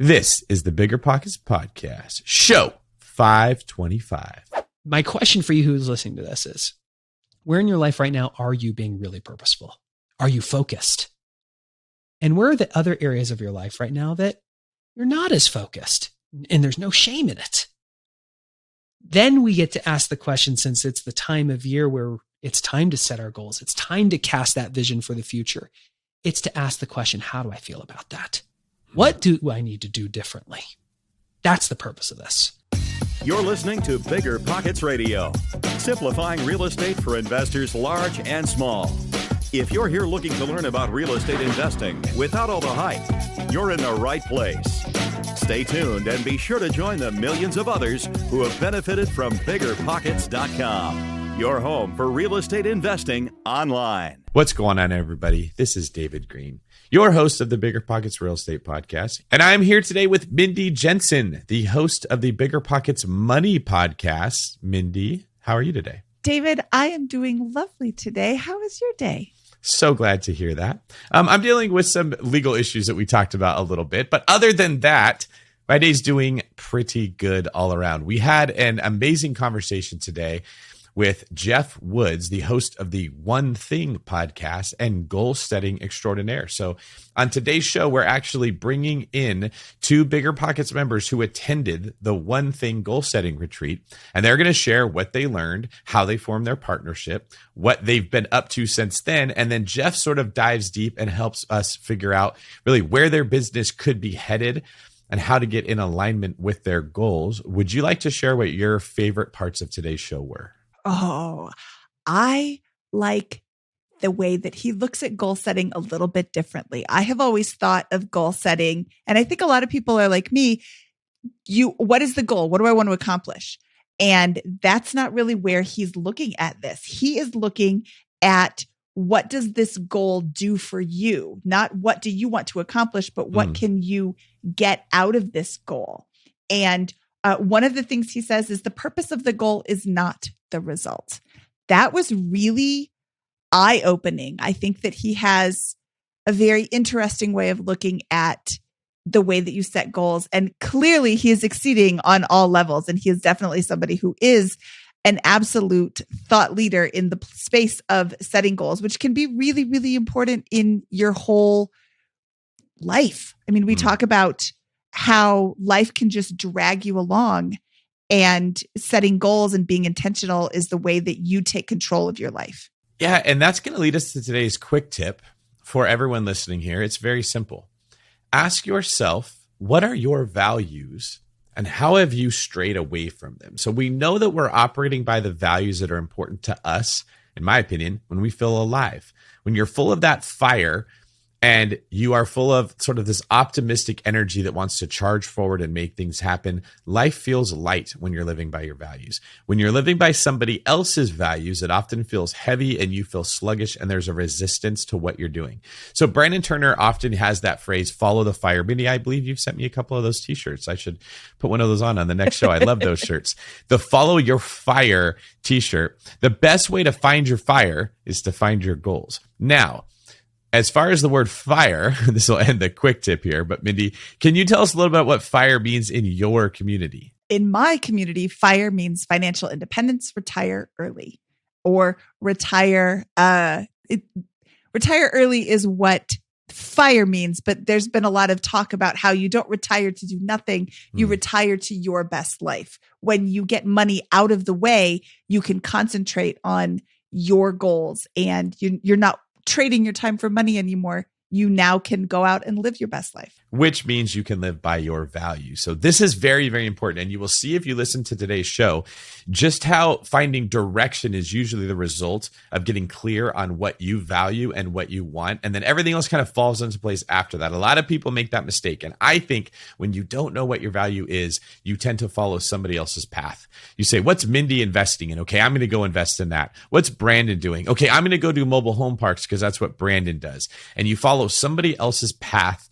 This is the BiggerPockets Podcast, show 525. My question for you who's listening to this is, where in your life right now are you being really purposeful? Are you focused? And where are the other areas of your life right now that you're not as focused and there's no shame in it? Then we get to ask the question, since it's the time of year where it's time to set our goals, it's time to cast that vision for the future. It's to ask the question, how do I feel about that? What do I need to do differently? That's the purpose of this. You're listening to BiggerPockets Radio, simplifying real estate for investors large and small. If you're here looking to learn about real estate investing without all the hype, you're in the right place. Stay tuned and be sure to join the millions of others who have benefited from BiggerPockets.com, your home for real estate investing online. What's going on, everybody? This is David Green, your host of the BiggerPockets Real Estate Podcast. And I'm here today with Mindy Jensen, the host of the BiggerPockets Money Podcast. Mindy, how are you today? David, I am doing lovely today. How is your day? So glad to hear that. I'm dealing with some legal issues that we talked about a little bit, but other than that, my day's doing pretty good all around. We had an amazing conversation today with Geoff Woods, the host of the One Thing podcast and goal setting extraordinaire. So on today's show, we're actually bringing in two BiggerPockets members who attended the One Thing goal setting retreat, and they're going to share what they learned, how they formed their partnership, what they've been up to since then. And then Geoff sort of dives deep and helps us figure out really where their business could be headed and how to get in alignment with their goals. Would you like to share what your favorite parts of today's show were? Oh, I like the way that he looks at goal setting a little bit differently. I have always thought of goal setting, and I think a lot of people are like me. What is the goal? What do I want to accomplish? And that's not really where he's looking at this. He is looking at, what does this goal do for you? Not what do you want to accomplish, but what can you get out of this goal? And one of the things he says is the purpose of the goal is not the result. That was really eye-opening. I think that he has a very interesting way of looking at the way that you set goals. And clearly he is exceeding on all levels. And he is definitely somebody who is an absolute thought leader in the space of setting goals, which can be really, really important in your whole life. I mean, we talk about how life can just drag you along, and setting goals and being intentional is the way that you take control of your life. Yeah, and that's going to lead us to today's quick tip for everyone listening here. It's very simple. Ask yourself, what are your values and how have you strayed away from them? So we know that we're operating by the values that are important to us, in my opinion, when we feel alive. When you're full of that fire and you are full of sort of this optimistic energy that wants to charge forward and make things happen, life feels light when you're living by your values. When you're living by somebody else's values, it often feels heavy and you feel sluggish and there's a resistance to what you're doing. So Brandon Turner often has that phrase, follow the fire. Mindy, I believe you've sent me a couple of those t-shirts. I should put one of those on the next show. I love those shirts. The follow your fire t-shirt. The best way to find your fire is to find your goals. Now, as far as the word fire, this will end the quick tip here, but Mindy, can you tell us a little about what fire means in your community? In my community, fire means financial independence, retire early, or retire. Retire early is what fire means, but there's been a lot of talk about how you don't retire to do nothing. You retire to your best life. When you get money out of the way, you can concentrate on your goals, and you're not trading your time for money anymore. You now can go out and live your best life. Which means you can live by your values. So this is very, very important. And you will see if you listen to today's show, just how finding direction is usually the result of getting clear on what you value and what you want. And then everything else kind of falls into place after that. A lot of people make that mistake. And I think when you don't know what your value is, you tend to follow somebody else's path. You say, what's Mindy investing in? Okay, I'm going to go invest in that. What's Brandon doing? Okay, I'm going to go do mobile home parks because that's what Brandon does. And you follow somebody else's path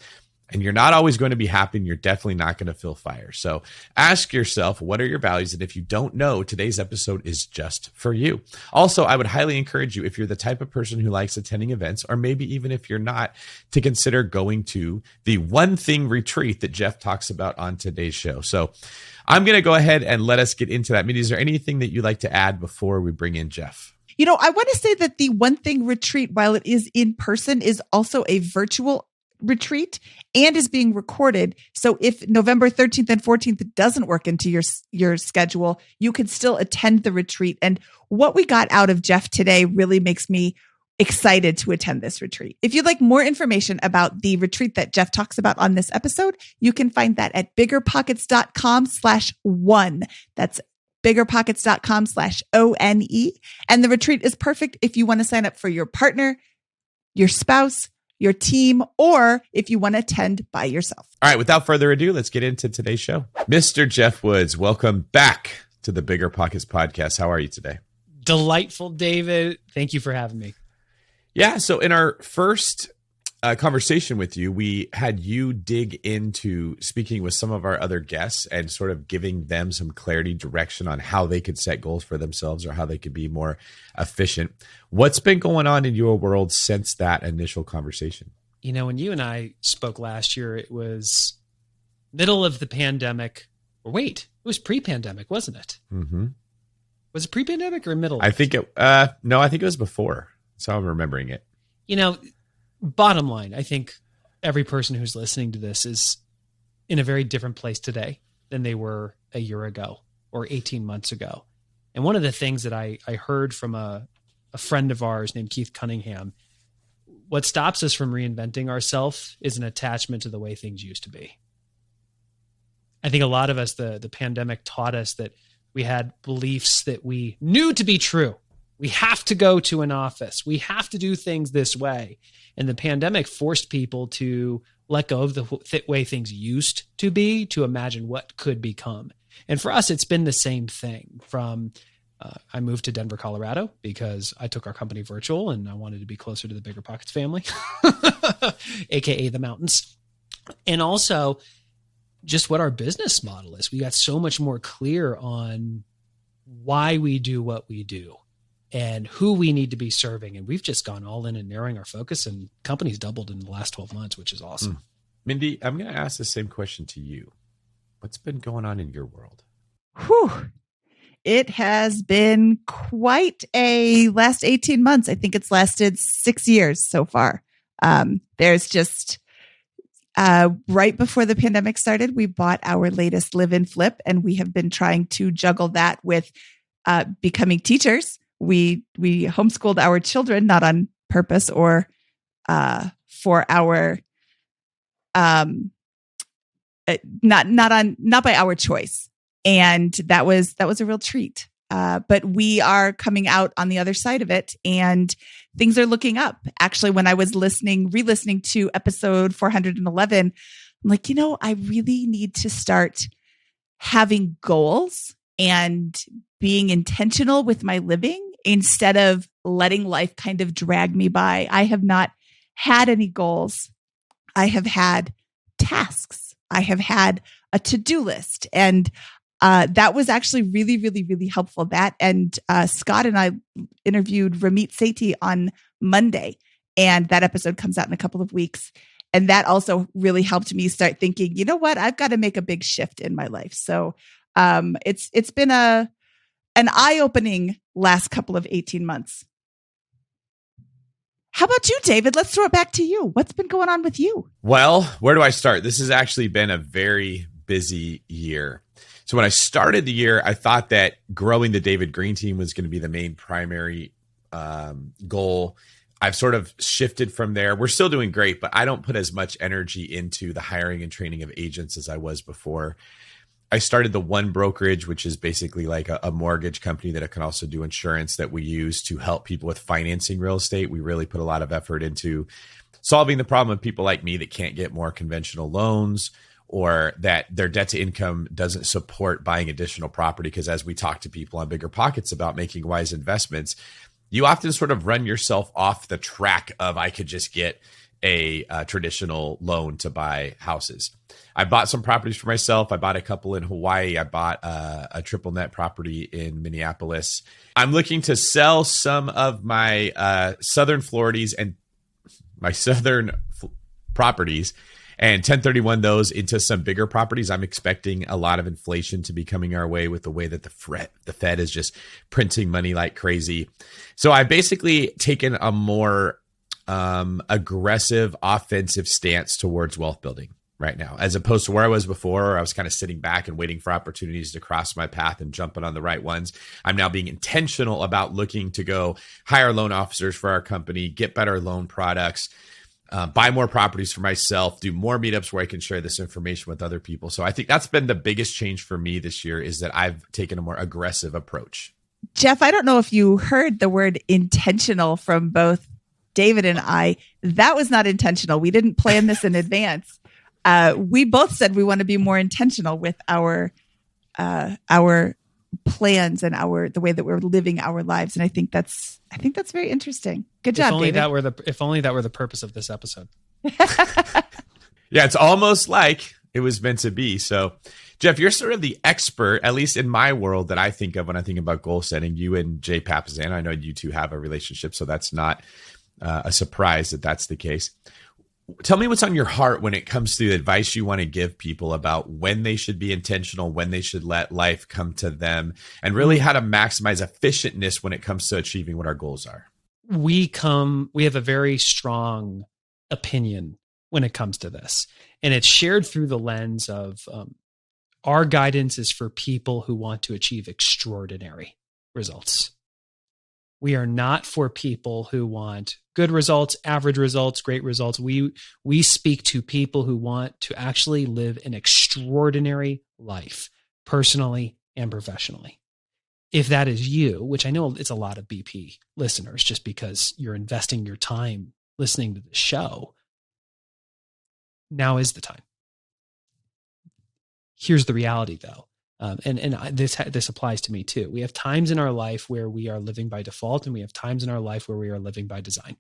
And you're not always going to be happy, and you're definitely not going to feel fire. So ask yourself, what are your values? And if you don't know, today's episode is just for you. Also, I would highly encourage you, if you're the type of person who likes attending events, or maybe even if you're not, to consider going to the One Thing retreat that Geoff talks about on today's show. So I'm going to go ahead and let us get into that. Mindy, is there anything that you'd like to add before we bring in Geoff? You know, I want to say that the One Thing retreat, while it is in person, is also a virtual retreat and is being recorded. So if November 13th and 14th doesn't work into your schedule, you can still attend the retreat. And what we got out of Geoff today really makes me excited to attend this retreat. If you'd like more information about the retreat that Geoff talks about on this episode, you can find that at biggerpockets.com/one. That's biggerpockets.com/ONE. And the retreat is perfect if you want to sign up for your partner, your spouse, your team, or if you want to attend by yourself. All right, without further ado, let's get into today's show. Mr. Geoff Woods, welcome back to the Bigger Pockets Podcast. How are you today? Delightful, David. Thank you for having me. Yeah, so in our first conversation with you, we had you dig into speaking with some of our other guests and sort of giving them some clarity, direction on how they could set goals for themselves or how they could be more efficient. What's been going on in your world since that initial conversation? You know, when you and I spoke last year, it was middle of the pandemic. Or wait, it was pre-pandemic, wasn't it? Mm-hmm. Was it pre-pandemic or middle? I think it was before. So I'm remembering it. You know, bottom line, I think every person who's listening to this is in a very different place today than they were a year ago or 18 months ago. And one of the things that I heard from a friend of ours named Keith Cunningham, what stops us from reinventing ourselves is an attachment to the way things used to be. I think a lot of us, the pandemic taught us that we had beliefs that we knew to be true. We have to go to an office. We have to do things this way. And the pandemic forced people to let go of the way things used to be, to imagine what could become. And for us, it's been the same thing. From I moved to Denver, Colorado, because I took our company virtual and I wanted to be closer to the BiggerPockets family, AKA the mountains. And also just what our business model is. We got so much more clear on why we do what we do and who we need to be serving. And we've just gone all in and narrowing our focus, and companies doubled in the last 12 months, which is awesome. Mindy, I'm going to ask the same question to you. What's been going on in your world? Whew. It has been quite a last 18 months. I think it's lasted 6 years so far. There's just, right before the pandemic started, we bought our latest live-in flip, and we have been trying to juggle that with becoming teachers. We homeschooled our children, not on purpose or for our not by our choice, and that was a real treat. But we are coming out on the other side of it, and things are looking up. Actually, when I was re-listening to episode 411, I'm like, I really need to start having goals and being intentional with my living instead of letting life kind of drag me by. I have not had any goals. I have had tasks. I have had a to-do list. And that was actually really, really, really helpful. That and Scott and I interviewed Ramit Sethi on Monday, and that episode comes out in a couple of weeks. And that also really helped me start thinking, you know what, I've got to make a big shift in my life. So it's been an eye-opening last couple of 18 months. How about you, David? Let's throw it back to you. What's been going on with you? Well, where do I start? This has actually been a very busy year. So when I started the year, I thought that growing the David Green team was going to be the main primary goal. I've sort of shifted from there. We're still doing great, but I don't put as much energy into the hiring and training of agents as I was before. I started the One Brokerage, which is basically like a mortgage company that can also do insurance that we use to help people with financing real estate. We really put a lot of effort into solving the problem of people like me that can't get more conventional loans, or that their debt to income doesn't support buying additional property. Because as we talk to people on BiggerPockets about making wise investments, you often sort of run yourself off the track of, I could just get a traditional loan to buy houses. I bought some properties for myself. I bought a couple in Hawaii. I bought a triple net property in Minneapolis. I'm looking to sell some of my southern Floridas and my southern properties and 1031 those into some bigger properties. I'm expecting a lot of inflation to be coming our way with the way that the Fed is just printing money like crazy. So I basically taken a more aggressive offensive stance towards wealth building right now, as opposed to where I was before, where I was kind of sitting back and waiting for opportunities to cross my path and jumping on the right ones. I'm now being intentional about looking to go hire loan officers for our company, get better loan products, buy more properties for myself, do more meetups where I can share this information with other people. So I think that's been the biggest change for me this year, is that I've taken a more aggressive approach. Geoff, I don't know if you heard the word intentional from both David and I. That was not intentional. We didn't plan this in advance. We both said we want to be more intentional with our plans and the way that we're living our lives, and I think that's very interesting. Good job, David. If only that were the purpose of this episode. Yeah, it's almost like it was meant to be. So, Geoff, you're sort of the expert, at least in my world, that I think of when I think about goal setting. You and Jay Papazan, I know you two have a relationship, so that's not a surprise that that's the case. Tell me what's on your heart when it comes to the advice you want to give people about when they should be intentional, when they should let life come to them, and really how to maximize efficientness when it comes to achieving what our goals are. We have a very strong opinion when it comes to this, and it's shared through the lens of our guidance is for people who want to achieve extraordinary results. We are not for people who want good results, average results, great results. We speak to people who want to actually live an extraordinary life, personally and professionally. If that is you, which I know it's a lot of BP listeners, just because you're investing your time listening to the show, now is the time. Here's the reality, though. This applies to me too. We have times in our life where we are living by default, and we have times in our life where we are living by design.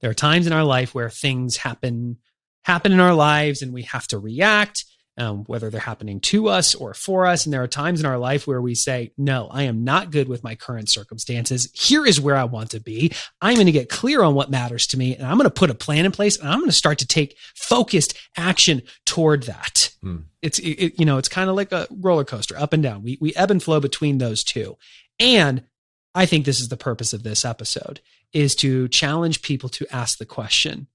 There are times in our life where things happen in our lives, and we have to react, whether they're happening to us or for us. And there are times in our life where we say, no, I am not good with my current circumstances. Here is where I want to be. I'm going to get clear on what matters to me, and I'm going to put a plan in place, and I'm going to start to take focused action toward that. It's kind of like a roller coaster, up and down. We ebb and flow between those two. And I think this is the purpose of this episode, is to challenge people to ask the question: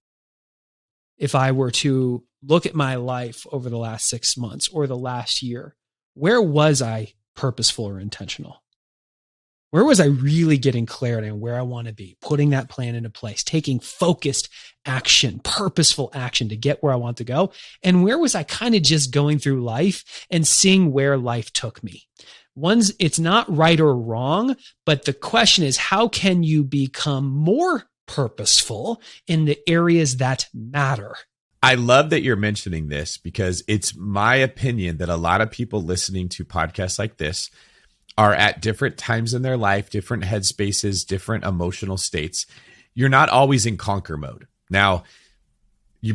if I were to look at my life over the last 6 months or the last year, where was I purposeful or intentional? Where was I really getting clarity on where I want to be, putting that plan into place, taking focused action, purposeful action to get where I want to go? And where was I kind of just going through life and seeing where life took me? It's not right or wrong, but the question is, how can you become more purposeful in the areas that matter? I love that you're mentioning this, because it's my opinion that a lot of people listening to podcasts like this are at different times in their life, different headspaces, different emotional states. You're not always in conquer mode. Now,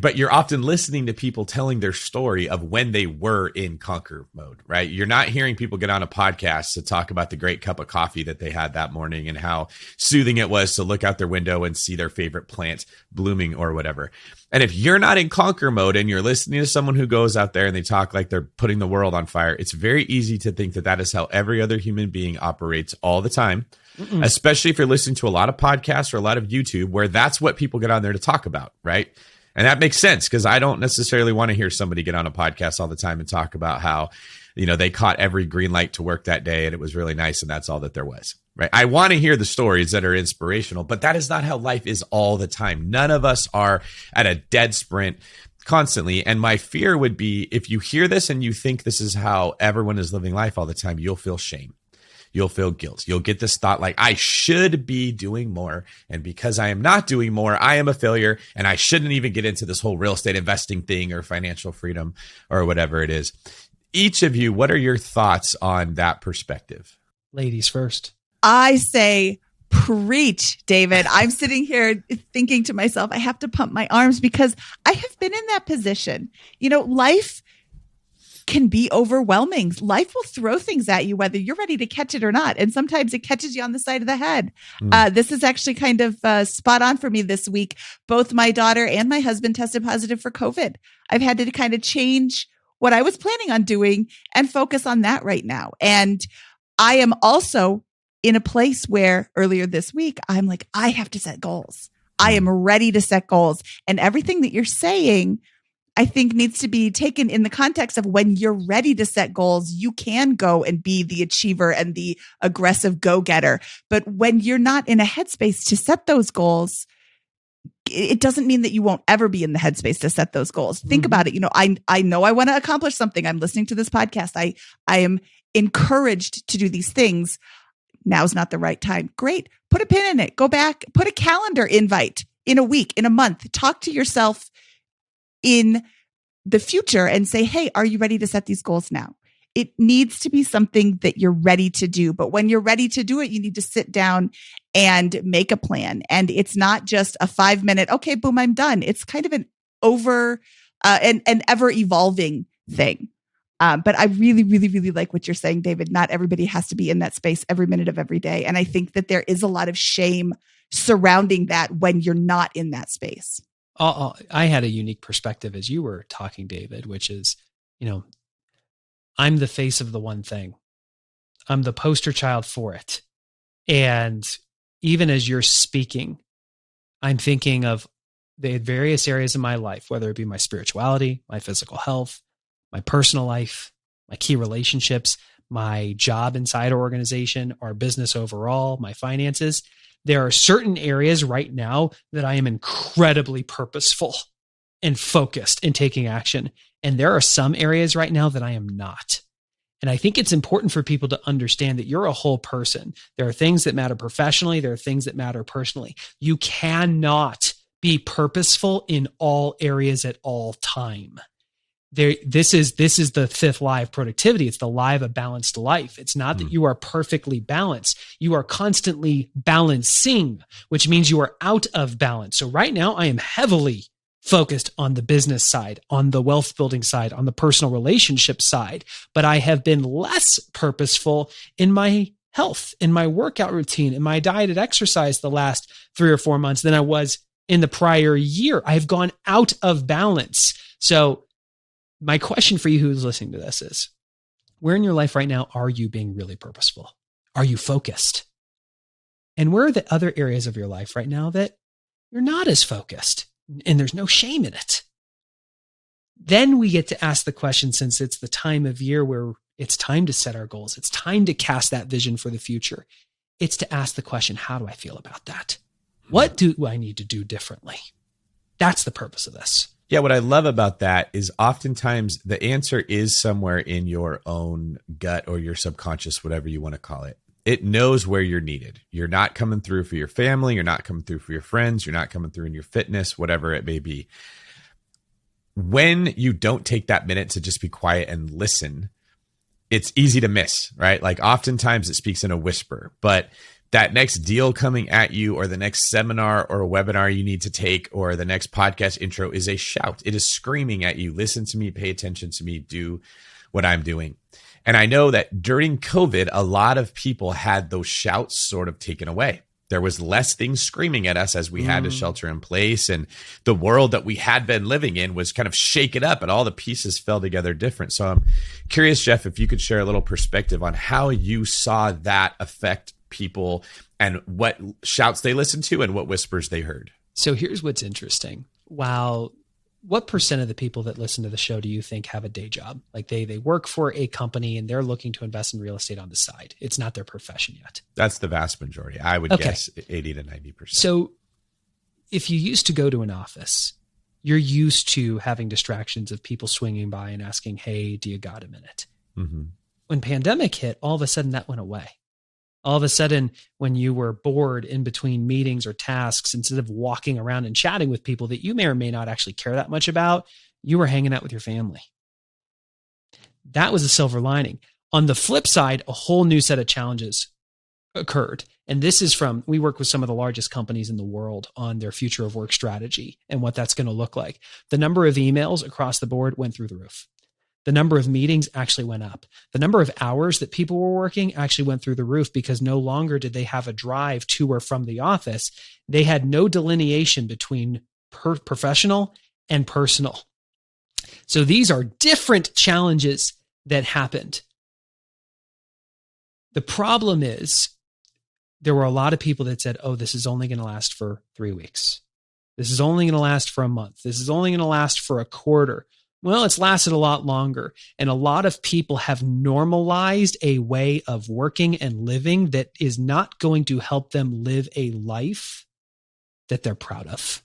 but you're often listening to people telling their story of when they were in conquer mode, right? You're not hearing people get on a podcast to talk about the great cup of coffee that they had that morning and how soothing it was to look out their window and see their favorite plant blooming or whatever. And if you're not in conquer mode and you're listening to someone who goes out there and they talk like they're putting the world on fire, it's very easy to think that that is how every other human being operates all the time. Especially if you're listening to a lot of podcasts or a lot of YouTube, where that's what people get on there to talk about, right? And that makes sense, because I don't necessarily want to hear somebody get on a podcast all the time and talk about how, they caught every green light to work that day and it was really nice and that's all that there was, right? I want to hear the stories that are inspirational, but that is not how life is all the time. None of us are at a dead sprint constantly. And my fear would be, if you hear this and you think this is how everyone is living life all the time, you'll feel shame. You'll feel guilt. You'll get this thought like, I should be doing more. And because I am not doing more, I am a failure. And I shouldn't even get into this whole real estate investing thing or financial freedom or whatever it is. Each of you, what are your thoughts on that perspective? Ladies first. I say Preach, David. I'm sitting here thinking to myself, I have to pump my arms because I have been in that position. Life can be overwhelming. Life will throw things at you, whether you're ready to catch it or not. And sometimes it catches you on the side of the head. This is actually kind of spot on for me this week. Both my daughter and my husband tested positive for COVID. I've had to kind of change what I was planning on doing and focus on that right now. And I am also in a place where earlier this week, I'm like, I have to set goals. I am ready to set goals. And everything that you're saying, I think needs to be taken in the context of when you're ready to set goals, you can go and be the achiever and the aggressive go-getter. But when you're not in a headspace to set those goals, it doesn't mean that you won't ever be in the headspace to set those goals. Think about it. I know I want to accomplish something. I'm listening to this podcast. I am encouraged to do these things. Now's not the right time. Great. Put a pin in it. Go back, put a calendar invite in a week, in a month. Talk to yourself in the future and say, hey, are you ready to set these goals now? It needs to be something that you're ready to do. But when you're ready to do it, you need to sit down and make a plan. And it's not just a 5-minute, okay, boom, I'm done. It's kind of an an ever evolving thing. But I really, really, really like what you're saying, David. Not everybody has to be in that space every minute of every day. And I think that there is a lot of shame surrounding that when you're not in that space. I had a unique perspective as you were talking, David, which is, I'm the face of the one thing. I'm the poster child for it. And even as you're speaking, I'm thinking of the various areas of my life, whether it be my spirituality, my physical health, my personal life, my key relationships, my job inside our organization, our business overall, my finances. There are certain areas right now that I am incredibly purposeful and focused in taking action. And there are some areas right now that I am not. And I think it's important for people to understand that you're a whole person. There are things that matter professionally. There are things that matter personally. You cannot be purposeful in all areas at all time. This is the fifth lie of productivity. It's the lie of a balanced life. It's not that you are perfectly balanced. You are constantly balancing, which means you are out of balance. So right now I am heavily focused on the business side, on the wealth building side, on the personal relationship side, but I have been less purposeful in my health, in my workout routine, in my diet and exercise the last 3 or 4 months than I was in the prior year. I've gone out of balance. So my question for you who's listening to this is, where in your life right now are you being really purposeful? Are you focused? And where are the other areas of your life right now that you're not as focused and there's no shame in it? Then we get to ask the question, since it's the time of year where it's time to set our goals, it's time to cast that vision for the future. It's to ask the question, how do I feel about that? What do I need to do differently? That's the purpose of this. Yeah, what I love about that is oftentimes the answer is somewhere in your own gut or your subconscious, whatever you want to call it. It knows where you're needed. You're not coming through for your family. You're not coming through for your friends. You're not coming through in your fitness, whatever it may be. When you don't take that minute to just be quiet and listen, it's easy to miss, right? Like oftentimes it speaks in a whisper, but that next deal coming at you or the next seminar or a webinar you need to take or the next podcast intro is a shout. It is screaming at you. Listen to me, pay attention to me, do what I'm doing. And I know that during COVID, a lot of people had those shouts sort of taken away. There was less things screaming at us as we had to shelter in place. And the world that we had been living in was kind of shaken up and all the pieces fell together different. So I'm curious, Geoff, if you could share a little perspective on how you saw that affect people and what shouts they listened to and what whispers they heard. So here's what's interesting. What percent of the people that listen to the show do you think have a day job? Like they work for a company and they're looking to invest in real estate on the side. It's not their profession yet. That's the vast majority. I would guess 80 to 90%. So if you used to go to an office, you're used to having distractions of people swinging by and asking, hey, do you got a minute? Mm-hmm. When pandemic hit, all of a sudden that went away. All of a sudden, when you were bored in between meetings or tasks, instead of walking around and chatting with people that you may or may not actually care that much about, you were hanging out with your family. That was a silver lining. On the flip side, a whole new set of challenges occurred. And this is from, we work with some of the largest companies in the world on their future of work strategy and what that's going to look like. The number of emails across the board went through the roof. The number of meetings actually went up. The number of hours that people were working actually went through the roof because no longer did they have a drive to or from the office. They had no delineation between professional and personal. So these are different challenges that happened. The problem is there were a lot of people that said, oh, this is only going to last for 3 weeks. This is only going to last for a month. This is only going to last for a quarter. Well, it's lasted a lot longer. And a lot of people have normalized a way of working and living that is not going to help them live a life that they're proud of.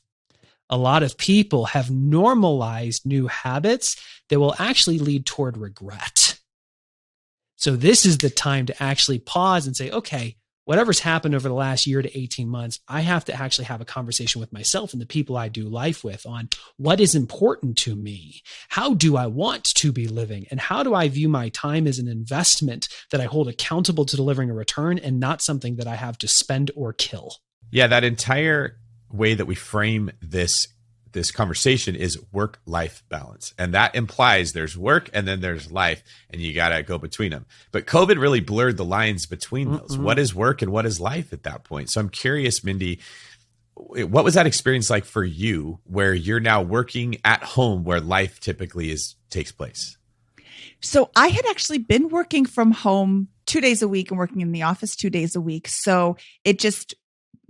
A lot of people have normalized new habits that will actually lead toward regret. So this is the time to actually pause and say, okay, whatever's happened over the last year to 18 months, I have to actually have a conversation with myself and the people I do life with on what is important to me. How do I want to be living? And how do I view my time as an investment that I hold accountable to delivering a return and not something that I have to spend or kill? Yeah, that entire way that we frame this conversation is work-life balance. And that implies there's work and then there's life, and you got to go between them. But COVID really blurred the lines between those. What is work and what is life at that point? So I'm curious, Mindy, what was that experience like for you where you're now working at home where life typically takes place? So I had actually been working from home 2 days a week and working in the office 2 days a week. So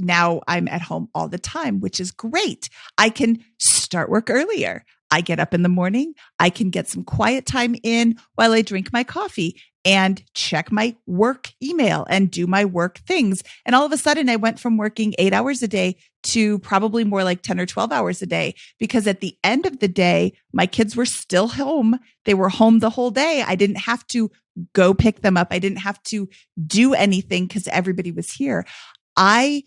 now I'm at home all the time, which is great. I can start work earlier. I get up in the morning. I can get some quiet time in while I drink my coffee and check my work email and do my work things. And all of a sudden I went from working 8 hours a day to probably more like 10 or 12 hours a day, because at the end of the day, my kids were still home. They were home the whole day. I didn't have to go pick them up. I didn't have to do anything because everybody was here. I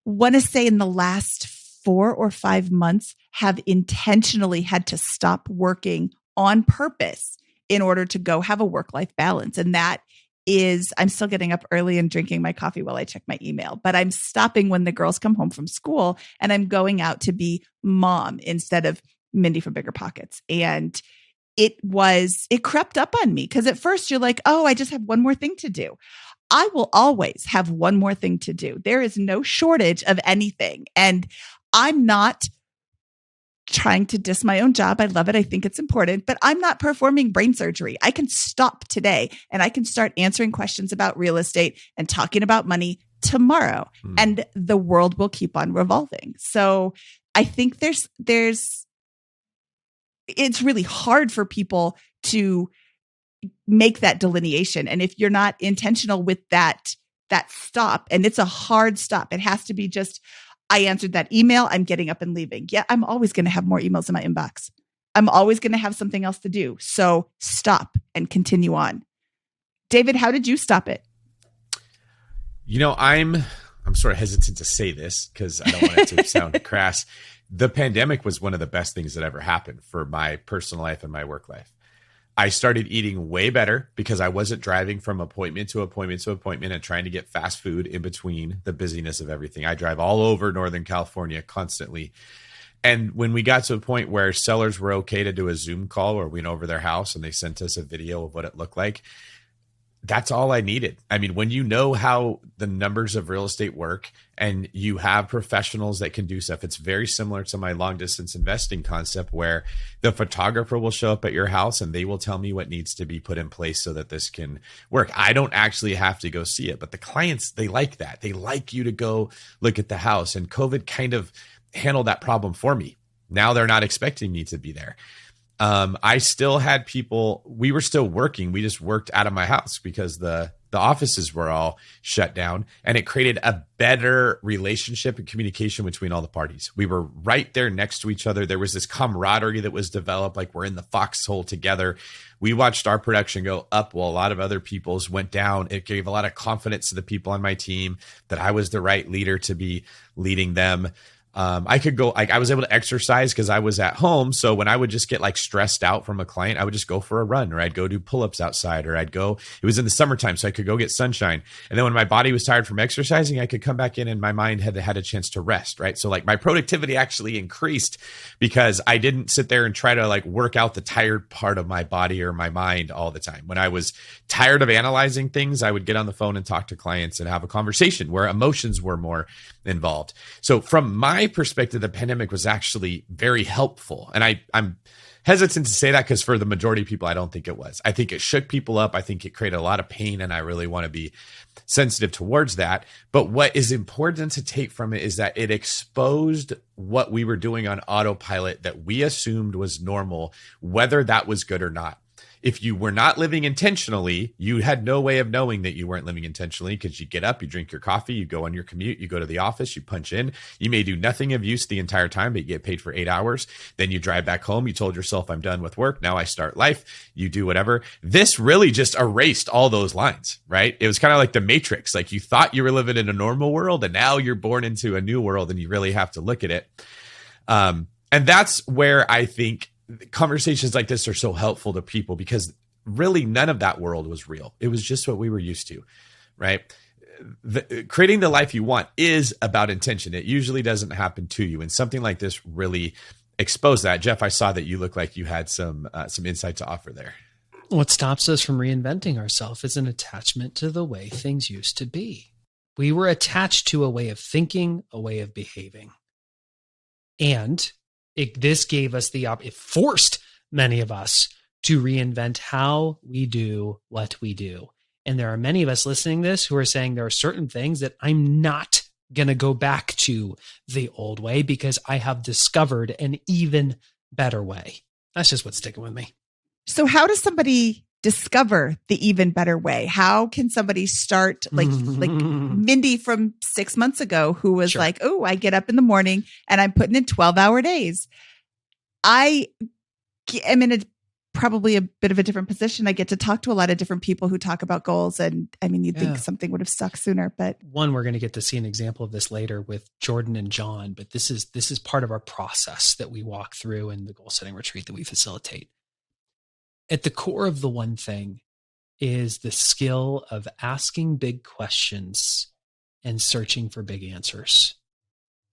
want to say in the last 4 or 5 months have intentionally had to stop working on purpose in order to go have a work-life balance. And that is, I'm still getting up early and drinking my coffee while I check my email, but I'm stopping when the girls come home from school and I'm going out to be mom instead of Mindy from BiggerPockets. And it crept up on me because at first you're like, oh, I just have one more thing to do. I will always have one more thing to do. There is no shortage of anything. And I'm not trying to diss my own job. I love it. I think it's important, but I'm not performing brain surgery. I can stop today and I can start answering questions about real estate and talking about money tomorrow. And the world will keep on revolving. So I think it's really hard for people to make that delineation. And if you're not intentional with that stop, and it's a hard stop, it has to be just, I answered that email, I'm getting up and leaving. Yeah, I'm always going to have more emails in my inbox. I'm always going to have something else to do. So stop and continue on. David, how did you stop it? I'm sort of hesitant to say this because I don't want it to sound crass. The pandemic was one of the best things that ever happened for my personal life and my work life. I started eating way better because I wasn't driving from appointment to appointment to appointment and trying to get fast food in between the busyness of everything. I drive all over Northern California constantly. And when we got to a point where sellers were okay to do a Zoom call or we went over their house and they sent us a video of what it looked like, that's all I needed. I mean, when you know how the numbers of real estate work and you have professionals that can do stuff, it's very similar to my long distance investing concept where the photographer will show up at your house and they will tell me what needs to be put in place so that this can work. I don't actually have to go see it, but the clients, they like that. They like you to go look at the house, and COVID kind of handled that problem for me. Now they're not expecting me to be there. I still had people, we were still working. We just worked out of my house because the offices were all shut down, and it created a better relationship and communication between all the parties. We were right there next to each other. There was this camaraderie that was developed, like we're in the foxhole together. We watched our production go up while a lot of other people's went down. It gave a lot of confidence to the people on my team that I was the right leader to be leading them. I could go, like, I was able to exercise because I was at home. So when I would just get like stressed out from a client, I would just go for a run, or I'd go do pull-ups outside, or it was in the summertime, so I could go get sunshine. And then when my body was tired from exercising, I could come back in and my mind had a chance to rest, right? So like my productivity actually increased because I didn't sit there and try to like work out the tired part of my body or my mind all the time. When I was tired of analyzing things, I would get on the phone and talk to clients and have a conversation where emotions were more involved. So from my perspective, the pandemic was actually very helpful. And I'm hesitant to say that because for the majority of people, I don't think it was. I think it shook people up. I think it created a lot of pain, and I really want to be sensitive towards that. But what is important to take from it is that it exposed what we were doing on autopilot that we assumed was normal, whether that was good or not. If you were not living intentionally, you had no way of knowing that you weren't living intentionally, because you get up, you drink your coffee, you go on your commute, you go to the office, you punch in. You may do nothing of use the entire time, but you get paid for 8 hours. Then you drive back home. You told yourself, I'm done with work. Now I start life. You do whatever. This really just erased all those lines, right? It was kind of like the Matrix. Like you thought you were living in a normal world, and now you're born into a new world, and you really have to look at it. And that's where I think conversations like this are so helpful to people, because really none of that world was real. It was just what we were used to, right? Creating the life you want is about intention. It usually doesn't happen to you. And something like this really exposed that. Geoff, I saw that you look like you had some insight to offer there. What stops us from reinventing ourselves is an attachment to the way things used to be. We were attached to a way of thinking, a way of behaving. And this gave us it forced many of us to reinvent how we do what we do. And there are many of us listening to this who are saying there are certain things that I'm not going to go back to the old way because I have discovered an even better way. That's just what's sticking with me. So how does somebody discover the even better way? How can somebody start like Mindy from 6 months ago, who was like, oh, I get up in the morning and I'm putting in 12-hour days. I am in probably a bit of a different position. I get to talk to a lot of different people who talk about goals. And I mean, you'd think something would have stuck sooner, but we're going to get to see an example of this later with Jordan and John, but this is part of our process that we walk through in the goal setting retreat that we facilitate. At the core of the one thing is the skill of asking big questions and searching for big answers.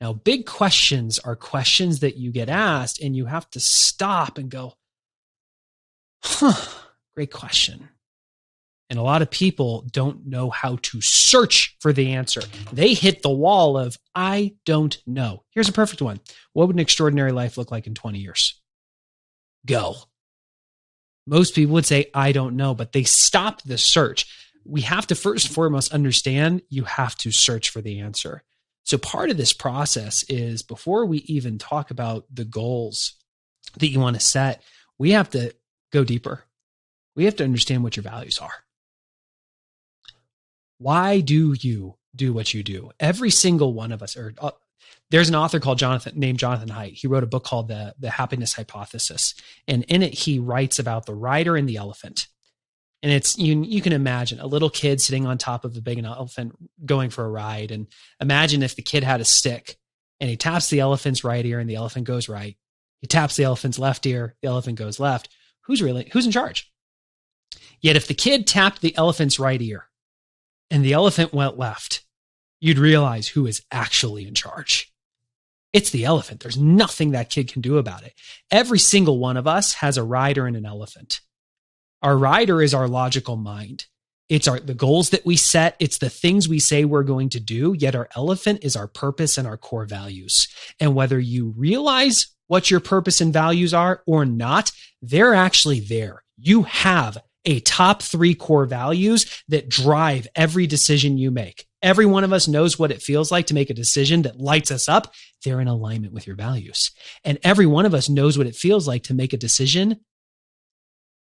Now, big questions are questions that you get asked and you have to stop and go, great question. And a lot of people don't know how to search for the answer. They hit the wall of, I don't know. Here's a perfect one. What would an extraordinary life look like in 20 years? Go. Most people would say, I don't know, but they stop the search. We have to first and foremost understand you have to search for the answer. So part of this process is before we even talk about the goals that you want to set, we have to go deeper. We have to understand what your values are. Why do you do what you do? Every single one of us, there's an author named Jonathan Haidt. He wrote a book called The Happiness Hypothesis. And in it, he writes about the rider and the elephant. And it's, you can imagine a little kid sitting on top of a big elephant going for a ride. And imagine if the kid had a stick and he taps the elephant's right ear and the elephant goes right. He taps the elephant's left ear, the elephant goes left. Who's in charge? Yet if the kid tapped the elephant's right ear and the elephant went left, you'd realize who is actually in charge. It's the elephant. There's nothing that kid can do about it. Every single one of us has a rider and an elephant. Our rider is our logical mind. It's the goals that we set. It's the things we say we're going to do. Yet our elephant is our purpose and our core values. And whether you realize what your purpose and values are or not, they're actually there. You have a top 3 core values that drive every decision you make. Every one of us knows what it feels like to make a decision that lights us up. They're in alignment with your values. And every one of us knows what it feels like to make a decision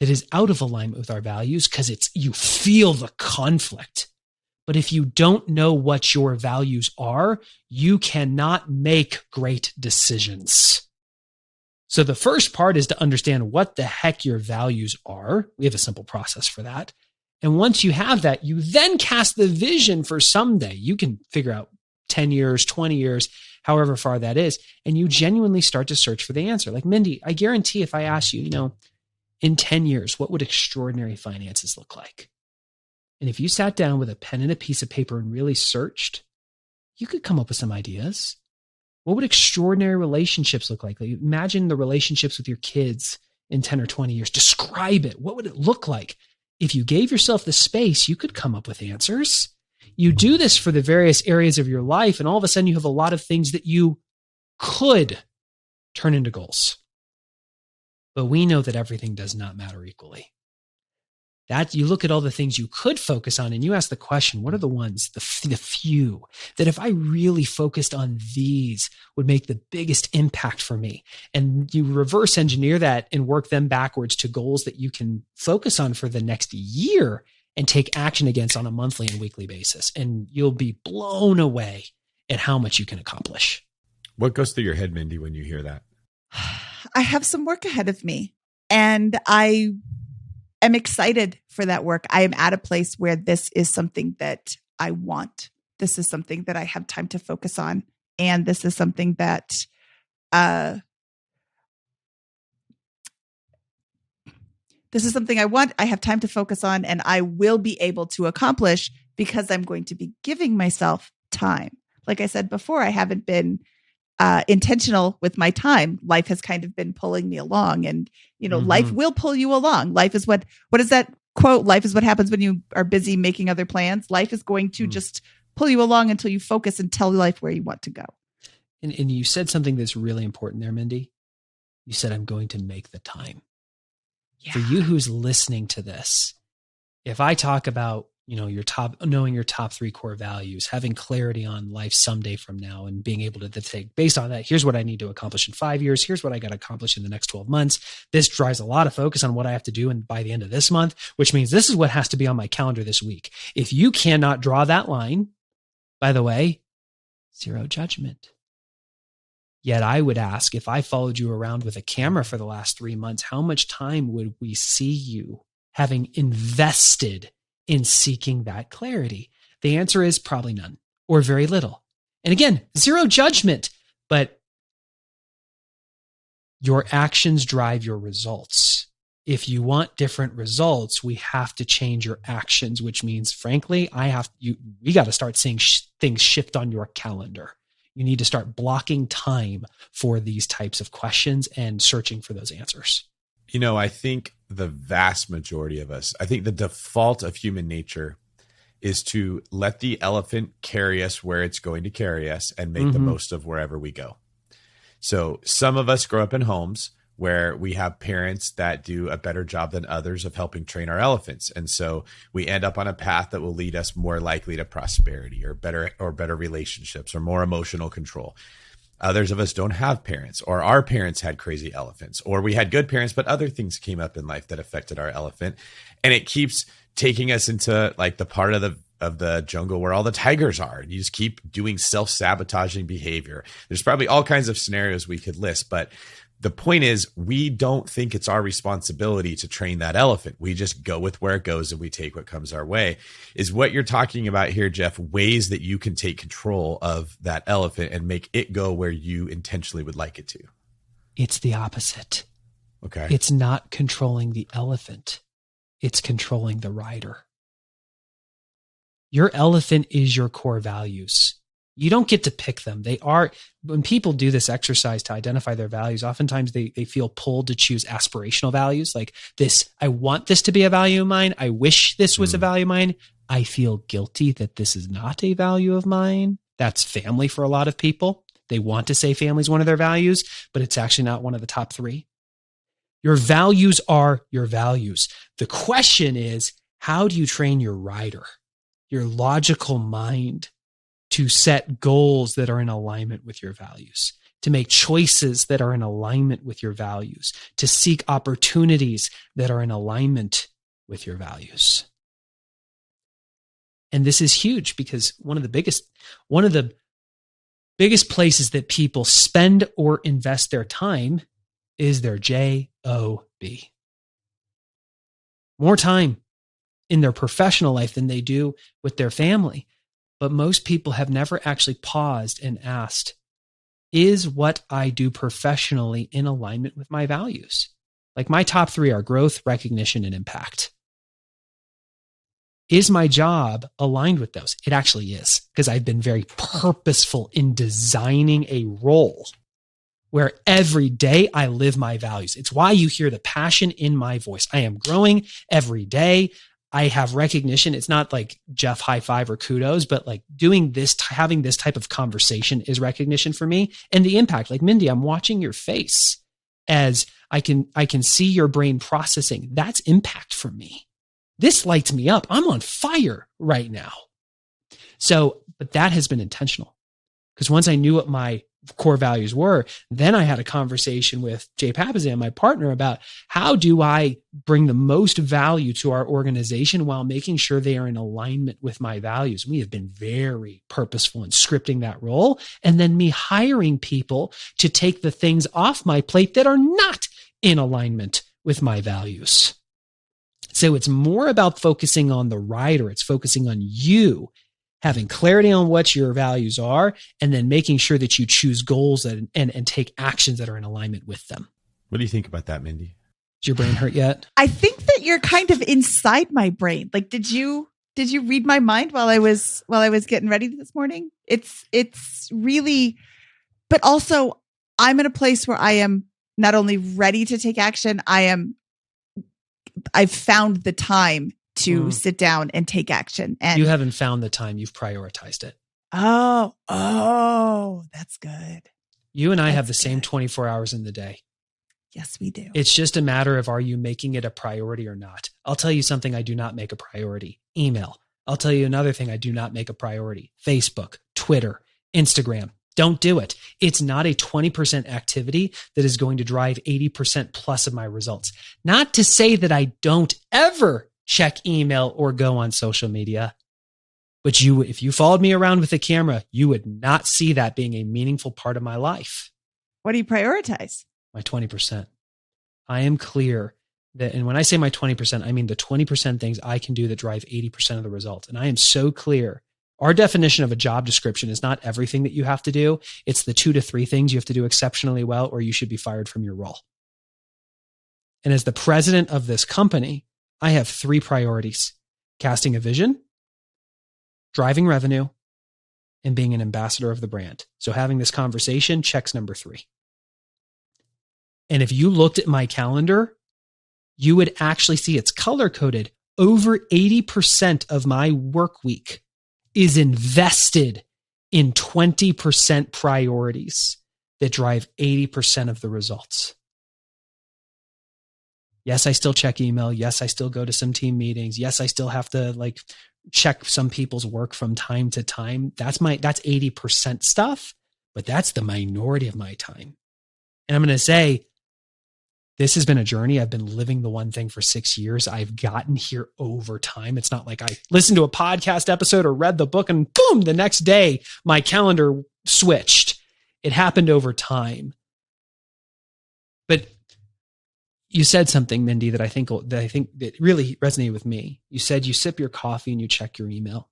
that is out of alignment with our values because you feel the conflict. But if you don't know what your values are, you cannot make great decisions. So the first part is to understand what the heck your values are. We have a simple process for that. And once you have that, you then cast the vision for someday. You can figure out 10 years, 20 years, however far that is. And you genuinely start to search for the answer. Like Mindy, I guarantee if I ask you, in 10 years, what would extraordinary finances look like? And if you sat down with a pen and a piece of paper and really searched, you could come up with some ideas. What would extraordinary relationships look like? Imagine the relationships with your kids in 10 or 20 years. Describe it. What would it look like? If you gave yourself the space, you could come up with answers. You do this for the various areas of your life, and all of a sudden you have a lot of things that you could turn into goals. But we know that everything does not matter equally. That you look at all the things you could focus on and you ask the question, what are the ones, the few that if I really focused on these would make the biggest impact for me? And you reverse engineer that and work them backwards to goals that you can focus on for the next year and take action against on a monthly and weekly basis. And you'll be blown away at how much you can accomplish. What goes through your head, Mindy, when you hear that? I have some work ahead of me, and I am excited for that work. I am at a place where this is something that I want. This is something that I have time to focus on. And this is something that I want. I have time to focus on, and I will be able to accomplish because I'm going to be giving myself time. Like I said before, I haven't been intentional with my time. Life has kind of been pulling me along, and life will pull you along. Life is what is that quote? Life is what happens when you are busy making other plans. Life is going to just pull you along until you focus and tell life where you want to go. And you said something that's really important there, Mindy. You said, I'm going to make the time. Yeah. For you who's listening to this, if I talk about knowing your top 3 core values, having clarity on life someday from now, and being able to take based on that, here's what I need to accomplish in 5 years. Here's what I got to accomplish in the next 12 months. This drives a lot of focus on what I have to do by the end of this month, which means this is what has to be on my calendar this week. If you cannot draw that line, by the way, zero judgment. Yet I would ask, if I followed you around with a camera for the last 3 months, how much time would we see you having invested in seeking that clarity? The answer is probably none or very little. And again, zero judgment, but your actions drive your results. If you want different results, we have to change your actions, which means, frankly, we got to start seeing things shift on your calendar. You need to start blocking time for these types of questions and searching for those answers. I think the vast majority of us, I think the default of human nature is to let the elephant carry us where it's going to carry us and make the most of wherever we go. So some of us grow up in homes where we have parents that do a better job than others of helping train our elephants. And so we end up on a path that will lead us more likely to prosperity or better relationships or more emotional control. Others of us don't have parents, or our parents had crazy elephants, or we had good parents, but other things came up in life that affected our elephant. And it keeps taking us into like the part of the jungle where all the tigers are. And you just keep doing self-sabotaging behavior. There's probably all kinds of scenarios we could list, but the point is, we don't think it's our responsibility to train that elephant. We just go with where it goes and we take what comes our way. Is what you're talking about here, Geoff, ways that you can take control of that elephant and make it go where you intentionally would like it to? It's the opposite. Okay. It's not controlling the elephant. It's controlling the rider. Your elephant is your core values. You don't get to pick them. They are, when people do this exercise to identify their values, oftentimes they feel pulled to choose aspirational values like this. I want this to be a value of mine. I wish this was a value of mine. I feel guilty that this is not a value of mine. That's family for a lot of people. They want to say family is one of their values, but it's actually not one of the top 3. Your values are your values. The question is, how do you train your rider, your logical mind, to set goals that are in alignment with your values, to make choices that are in alignment with your values, to seek opportunities that are in alignment with your values? And this is huge because one of the biggest places that people spend or invest their time is their job. More time in their professional life than they do with their family. But most people have never actually paused and asked, is what I do professionally in alignment with my values? Like my top 3 are growth, recognition, and impact. Is my job aligned with those? It actually is, because I've been very purposeful in designing a role where every day I live my values. It's why you hear the passion in my voice. I am growing every day. I have recognition. It's not like Geoff high five or kudos, but like doing this, having this type of conversation is recognition for me. And the impact, like Mindy, I'm watching your face as I can see your brain processing. That's impact for me. This lights me up. I'm on fire right now. So, but that has been intentional, because once I knew what my core values were, then I had a conversation with Jay Papazan, my partner, about how do I bring the most value to our organization while making sure they are in alignment with my values. We have been very purposeful in scripting that role, and then me hiring people to take the things off my plate that are not in alignment with my values. So it's more about focusing on the rider. It's focusing on you having clarity on what your values are, and then making sure that you choose goals and take actions that are in alignment with them. What do you think about that, Mindy? Is your brain hurt yet? I think that you're kind of inside my brain. Like, did you read my mind while I was getting ready this morning? It's really, but also I'm in a place where I am not only ready to take action, I've found the time to sit down and take action. And you haven't found the time, you've prioritized it. Oh, that's good. You and I have the same 24 hours in the day. Yes, we do. It's just a matter of, are you making it a priority or not? I'll tell you something I do not make a priority: email. I'll tell you another thing I do not make a priority: Facebook, Twitter, Instagram. Don't do it. It's not a 20% activity that is going to drive 80% plus of my results. Not to say that I don't ever check email or go on social media, but if you followed me around with a camera, you would not see that being a meaningful part of my life. What do you prioritize? My 20%. I am clear that, and when I say my 20%, I mean the 20% things I can do that drive 80% of the results. And I am so clear. Our definition of a job description is not everything that you have to do. It's the 2 to 3 things you have to do exceptionally well, or you should be fired from your role. And as the president of this company, I have 3 priorities: casting a vision, driving revenue, and being an ambassador of the brand. So having this conversation checks number 3. And if you looked at my calendar, you would actually see it's color coded. Over 80% of my work week is invested in 20% priorities that drive 80% of the results. Yes, I still check email. Yes, I still go to some team meetings. Yes, I still have to check some people's work from time to time. That's 80% stuff, but that's the minority of my time. And I'm going to say, this has been a journey. I've been living the one thing for 6 years. I've gotten here over time. It's not like I listened to a podcast episode or read the book and boom, the next day my calendar switched. It happened over time. But you said something, Mindy, that I think that really resonated with me. You said you sip your coffee and you check your email.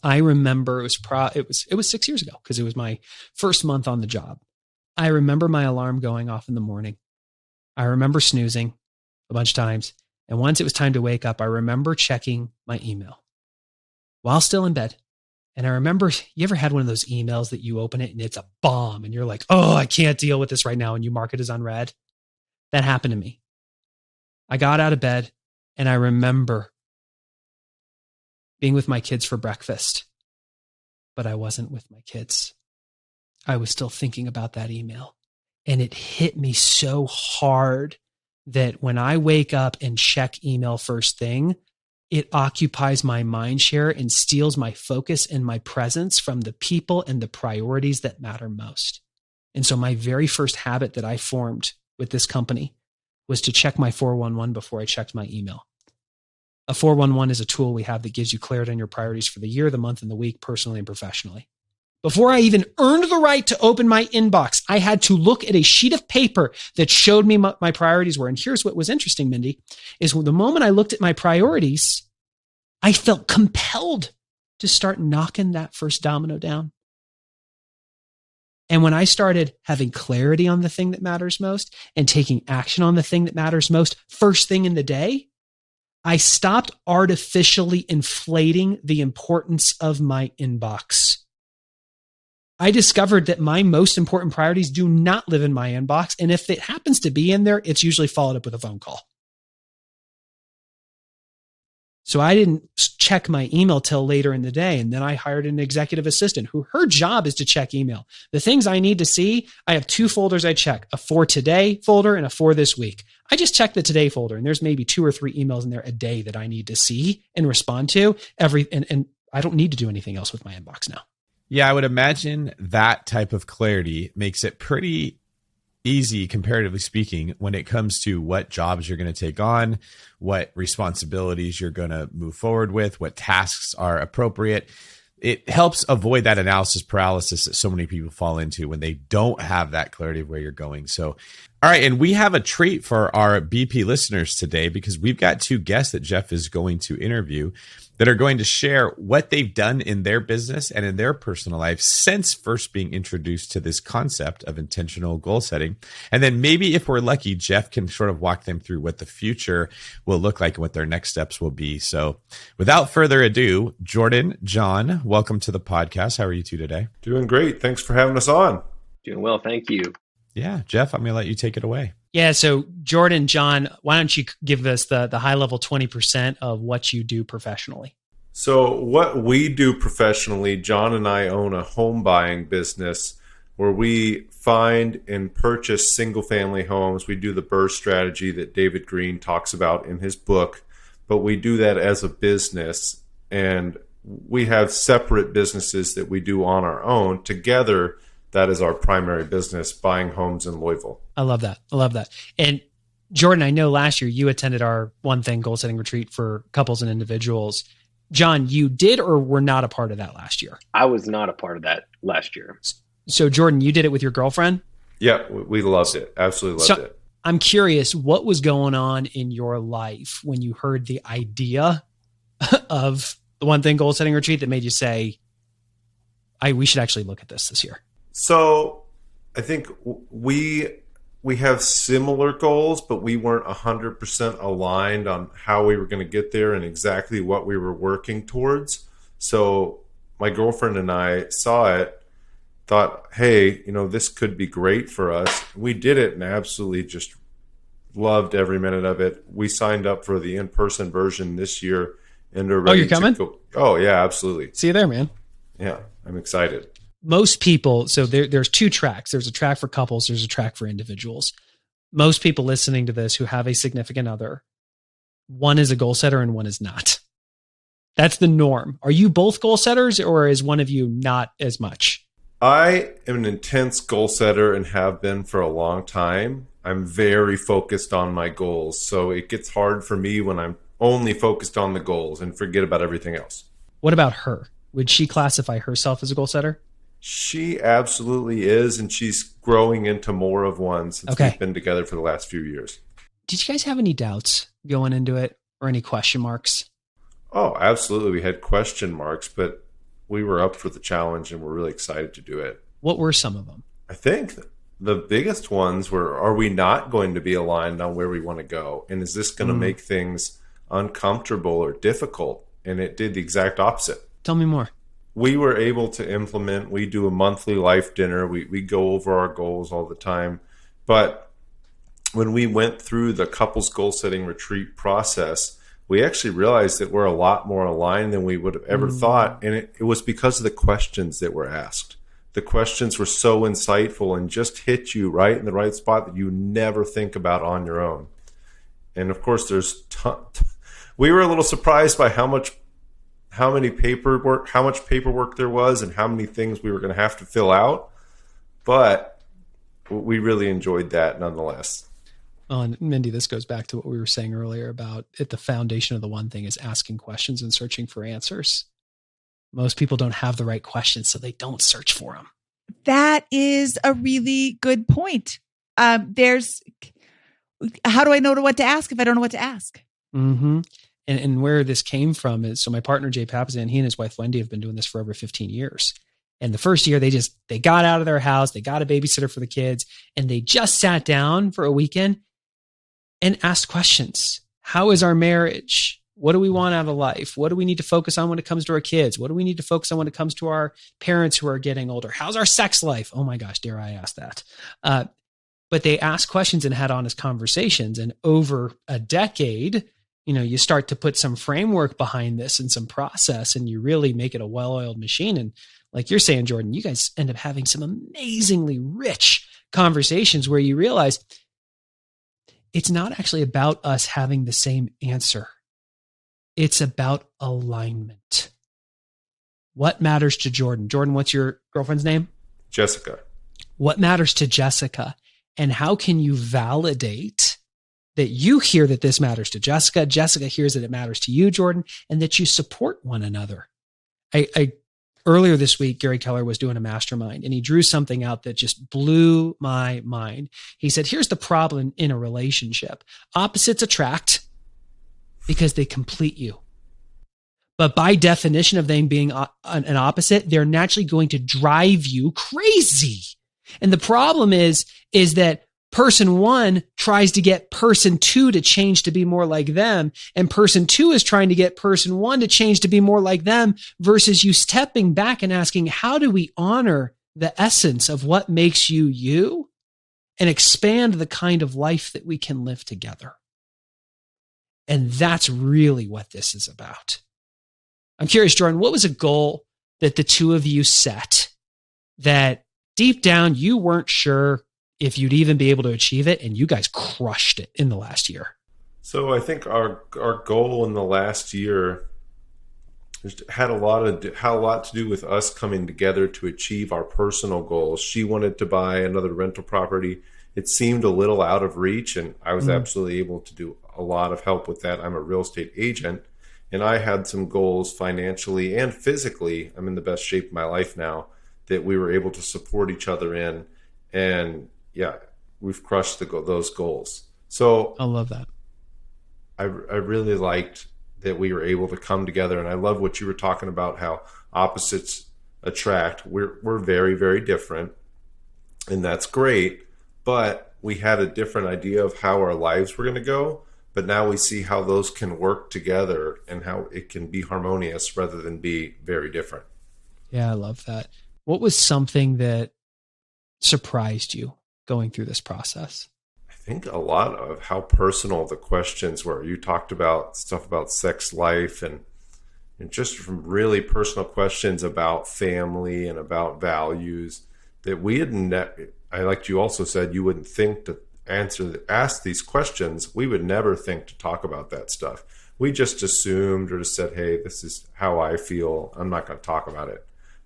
I remember it was 6 years ago, because it was my first month on the job. I remember my alarm going off in the morning. I remember snoozing a bunch of times. And once it was time to wake up, I remember checking my email while still in bed. And I remember, you ever had one of those emails that you open it and it's a bomb and you're like, oh, I can't deal with this right now, and you mark it as unread? That happened to me. I got out of bed and I remember being with my kids for breakfast, but I wasn't with my kids. I was still thinking about that email. And it hit me so hard that when I wake up and check email first thing, it occupies my mind share and steals my focus and my presence from the people and the priorities that matter most. And so my very first habit that I formed with this company was to check my 411 before I checked my email. A 411 is a tool we have that gives you clarity on your priorities for the year, the month, and the week, personally and professionally. Before I even earned the right to open my inbox, I had to look at a sheet of paper that showed me what my priorities were. And here's what was interesting, Mindy, is the moment I looked at my priorities, I felt compelled to start knocking that first domino down. And when I started having clarity on the thing that matters most and taking action on the thing that matters most first thing in the day, I stopped artificially inflating the importance of my inbox. I discovered that my most important priorities do not live in my inbox. And if it happens to be in there, it's usually followed up with a phone call. So I didn't check my email till later in the day. And then I hired an executive assistant who her job is to check email. The things I need to see, I have 2 folders I check, a for today folder and a for this week. I just check the today folder and there's maybe 2 or 3 emails in there a day that I need to see and respond to and I don't need to do anything else with my inbox now. Yeah, I would imagine that type of clarity makes it pretty easy, comparatively speaking, when it comes to what jobs you're going to take on, what responsibilities you're going to move forward with, what tasks are appropriate. It helps avoid that analysis paralysis that so many people fall into when they don't have that clarity of where you're going. So, all right. And we have a treat for our BP listeners today because we've got 2 guests that Geoff is going to interview that are going to share what they've done in their business and in their personal life since first being introduced to this concept of intentional goal setting. And then maybe if we're lucky, Geoff can sort of walk them through what the future will look like and what their next steps will be. So without further ado, Jordan, John, welcome to the podcast. How are you 2 today? Doing great. Thanks for having us on. Doing well. Thank you. Yeah, Geoff, I'm going to let you take it away. Yeah. So Jordan, John, why don't you give us the high level 20% of what you do professionally? So what we do professionally, John and I own a home buying business where we find and purchase single family homes. We do the BRRRR strategy that David Green talks about in his book, but we do that as a business and we have separate businesses that we do on our own. Together, that is our primary business, buying homes in Louisville. I love that. And Jordan, I know last year you attended our One Thing goal setting retreat for couples and individuals. John, you did or were not a part of that last year? I was not a part of that last year. So Jordan, you did it with your girlfriend? Yeah, we loved it. Absolutely loved it. I'm curious, what was going on in your life when you heard the idea of the One Thing goal setting retreat that made you say, we should actually look at this year? So I think we have similar goals, but we weren't 100% aligned on how we were going to get there and exactly what we were working towards. So my girlfriend and I saw it, thought, hey, this could be great for us. We did it and absolutely just loved every minute of it. We signed up for the in-person version this year and are ready. Oh, you're coming? Oh, yeah, absolutely. See you there, man. Yeah, I'm excited. Most people, so there's 2 tracks. There's a track for couples. There's a track for individuals. Most people listening to this who have a significant other, one is a goal setter and one is not. That's the norm. Are you both goal setters or is one of you not as much? I am an intense goal setter and have been for a long time. I'm very focused on my goals. So it gets hard for me when I'm only focused on the goals and forget about everything else. What about her? Would she classify herself as a goal setter? She absolutely is, and she's growing into more of one since we've been together for the last few years. Did you guys have any doubts going into it or any question marks? Oh, absolutely. We had question marks, but we were up for the challenge and we're really excited to do it. What were some of them? I think the biggest ones were, are we not going to be aligned on where we want to go? And is this going to make things uncomfortable or difficult? And it did the exact opposite. Tell me more. We were able to implement, we do a monthly life dinner. We go over our goals all the time. But when we went through the couples goal setting retreat process, we actually realized that we're a lot more aligned than we would have ever thought. And it was because of the questions that were asked. The questions were so insightful and just hit you right in the right spot that you never think about on your own. And of course, we were a little surprised by how much paperwork there was and how many things we were going to have to fill out. But we really enjoyed that nonetheless. Oh, and Mindy, this goes back to what we were saying earlier about the foundation of the One Thing is asking questions and searching for answers. Most people don't have the right questions, so they don't search for them. That is a really good point. How do I know what to ask if I don't know what to ask? Mm-hmm. And where this came from is, so my partner, Jay Papasan, he and his wife, Wendy, have been doing this for over 15 years. And the first year they got out of their house, they got a babysitter for the kids, and they just sat down for a weekend and asked questions. How is our marriage? What do we want out of life? What do we need to focus on when it comes to our kids? What do we need to focus on when it comes to our parents who are getting older? How's our sex life? Oh my gosh, dare I ask that? But they asked questions and had honest conversations. And over a decade, you start to put some framework behind this and some process, and you really make it a well-oiled machine. And like you're saying, Jordan, you guys end up having some amazingly rich conversations where you realize it's not actually about us having the same answer. It's about alignment. What matters to Jordan? Jordan, what's your girlfriend's name? Jessica. What matters to Jessica? And how can you validate that you hear that this matters to Jessica? Jessica hears that it matters to you, Jordan, and that you support one another. I earlier this week, Gary Keller was doing a mastermind, and he drew something out that just blew my mind. He said, here's the problem in a relationship. Opposites attract because they complete you. But by definition of them being an opposite, they're naturally going to drive you crazy. And the problem is that person one tries to get person two to change to be more like them, and person two is trying to get person one to change to be more like them, versus you stepping back and asking, how do we honor the essence of what makes you you and expand the kind of life that we can live together? And that's really what this is about. I'm curious, Jordan, what was a goal that the two of you set that deep down you weren't sure if you'd even be able to achieve it, and you guys crushed it in the last year? So I think our goal in the last year had a lot to do with us coming together to achieve our personal goals. She wanted to buy another rental property. It seemed a little out of reach, and I was absolutely able to do a lot of help with that. I'm a real estate agent, and I had some goals financially and physically. I'm in the best shape of my life now that we were able to support each other in. And yeah, we've crushed those goals. So I love that. I really liked that we were able to come together. And I love what you were talking about, how opposites attract. We're very, very different, and that's great. But we had a different idea of how our lives were going to go. But now we see how those can work together and how it can be harmonious rather than be very different. Yeah, I love that. What was something that surprised you going through this process? I think a lot of how personal the questions were. You talked about stuff about sex life and just from really personal questions about family and about values that we had like you also said, you wouldn't think to ask these questions. We would never think to talk about that stuff. We just assumed or just said, hey, this is how I feel. I'm not going to talk about it.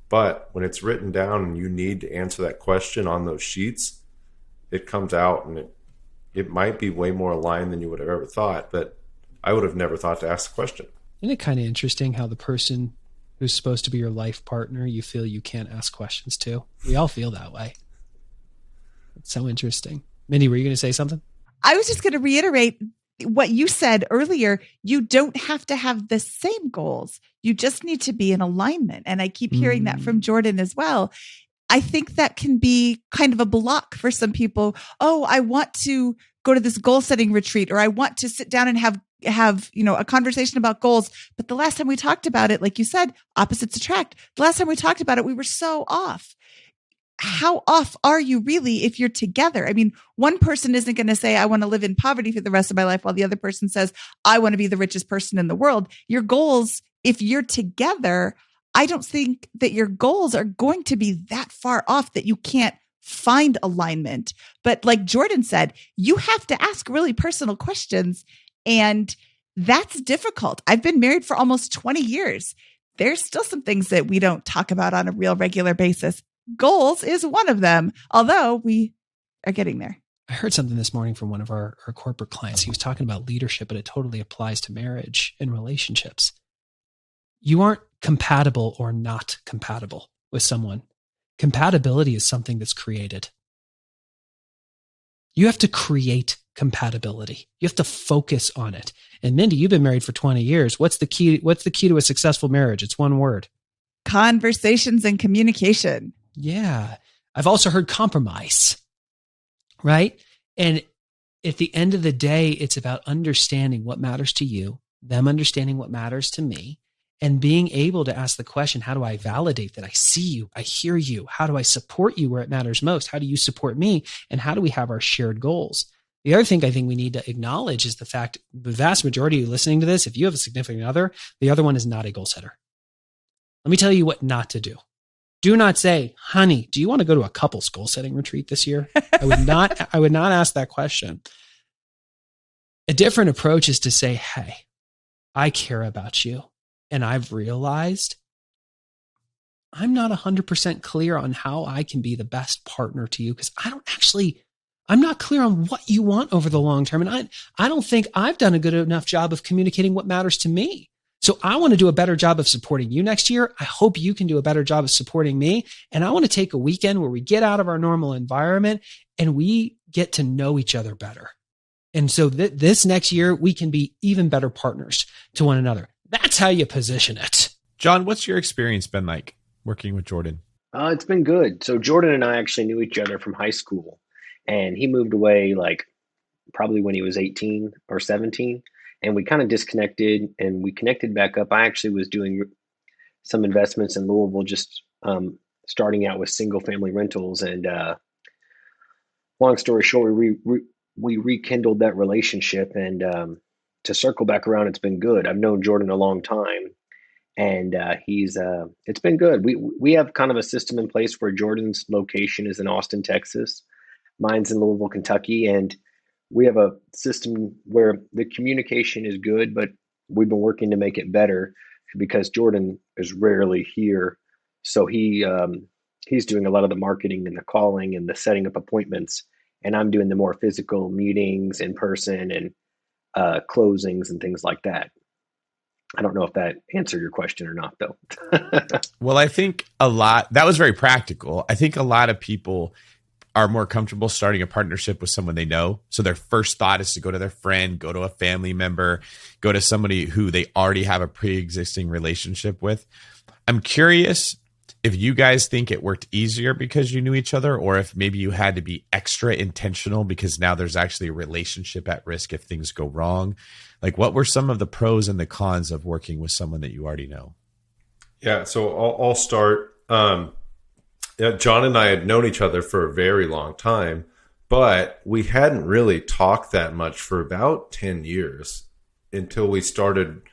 But when it's written down and you need to answer that question on those sheets, it comes out, and it might be way more aligned than you would have ever thought. But I would have never thought to ask the question. Isn't it kind of interesting how the person who's supposed to be your life partner, you feel you can't ask questions to? We all feel that way. It's so interesting. Mindy, were you going to say something? I was just going to reiterate what you said earlier. You don't have to have the same goals. You just need to be in alignment. And I keep hearing that from Jordan as well. I think that can be kind of a block for some people. Oh, I want to go to this goal setting retreat, or I want to sit down and have a conversation about goals. But the last time we talked about it, like you said, opposites attract. The last time we talked about it, we were so off. How off are you really if you're together? I mean, one person isn't going to say, I want to live in poverty for the rest of my life, while the other person says, I want to be the richest person in the world. Your goals, if you're together, I don't think that your goals are going to be that far off that you can't find alignment. But like Jordan said, you have to ask really personal questions, and that's difficult. I've been married for almost 20 years. There's still some things that we don't talk about on a real regular basis. Goals is one of them, although we are getting there. I heard something this morning from one of our corporate clients. He was talking about leadership, but it totally applies to marriage and relationships. You aren't compatible or not compatible with someone. Compatibility is something that's created. You have to create compatibility. You have to focus on it. And Mindy, you've been married for 20 years. What's the key to a successful marriage? It's one word. Conversations and communication. Yeah. I've also heard compromise, right? And at the end of the day, it's about understanding what matters to you, them understanding what matters to me, and being able to ask the question, how do I validate that I see you, I hear you? How do I support you where it matters most? How do you support me? And how do we have our shared goals? The other thing I think we need to acknowledge is the fact the vast majority of you listening to this, if you have a significant other, the other one is not a goal setter. Let me tell you what not to do. Do not say, honey, do you want to go to a couples goal setting retreat this year? I would not ask that question. A different approach is to say, hey, I care about you. And I've realized I'm not 100% clear on how I can be the best partner to you because I'm not clear on what you want over the long term. And I don't think I've done a good enough job of communicating what matters to me. So I want to do a better job of supporting you next year. I hope you can do a better job of supporting me. And I want to take a weekend where we get out of our normal environment and we get to know each other better. And so this next year, we can be even better partners to one another. That's how you position it. John, what's your experience been like working with Jordan? It's been good. So Jordan and I actually knew each other from high school, and he moved away like probably when he was 18 or 17, and we kind of disconnected and we connected back up. I actually was doing some investments in Louisville, just starting out with single family rentals. And long story short, we rekindled that relationship, and to circle back around, it's been good. I've known Jordan a long time, and it's been good. We have kind of a system in place where Jordan's location is in Austin, Texas. Mine's in Louisville, Kentucky, and we have a system where the communication is good, but we've been working to make it better because Jordan is rarely here. So he's doing a lot of the marketing and the calling and the setting up appointments, and I'm doing the more physical meetings in person and closings and things like that. I don't know if that answered your question or not, though. Well, I think that was very practical. I think a lot of people are more comfortable starting a partnership with someone they know. So their first thought is to go to their friend, go to a family member, go to somebody who they already have a pre-existing relationship with. I'm curious if you guys think it worked easier because you knew each other, or if maybe you had to be extra intentional because now there's actually a relationship at risk if things go wrong. Like, what were some of the pros and the cons of working with someone that you already know? Yeah, so I'll start. John and I had known each other for a very long time, but we hadn't really talked that much for about 10 years until we started.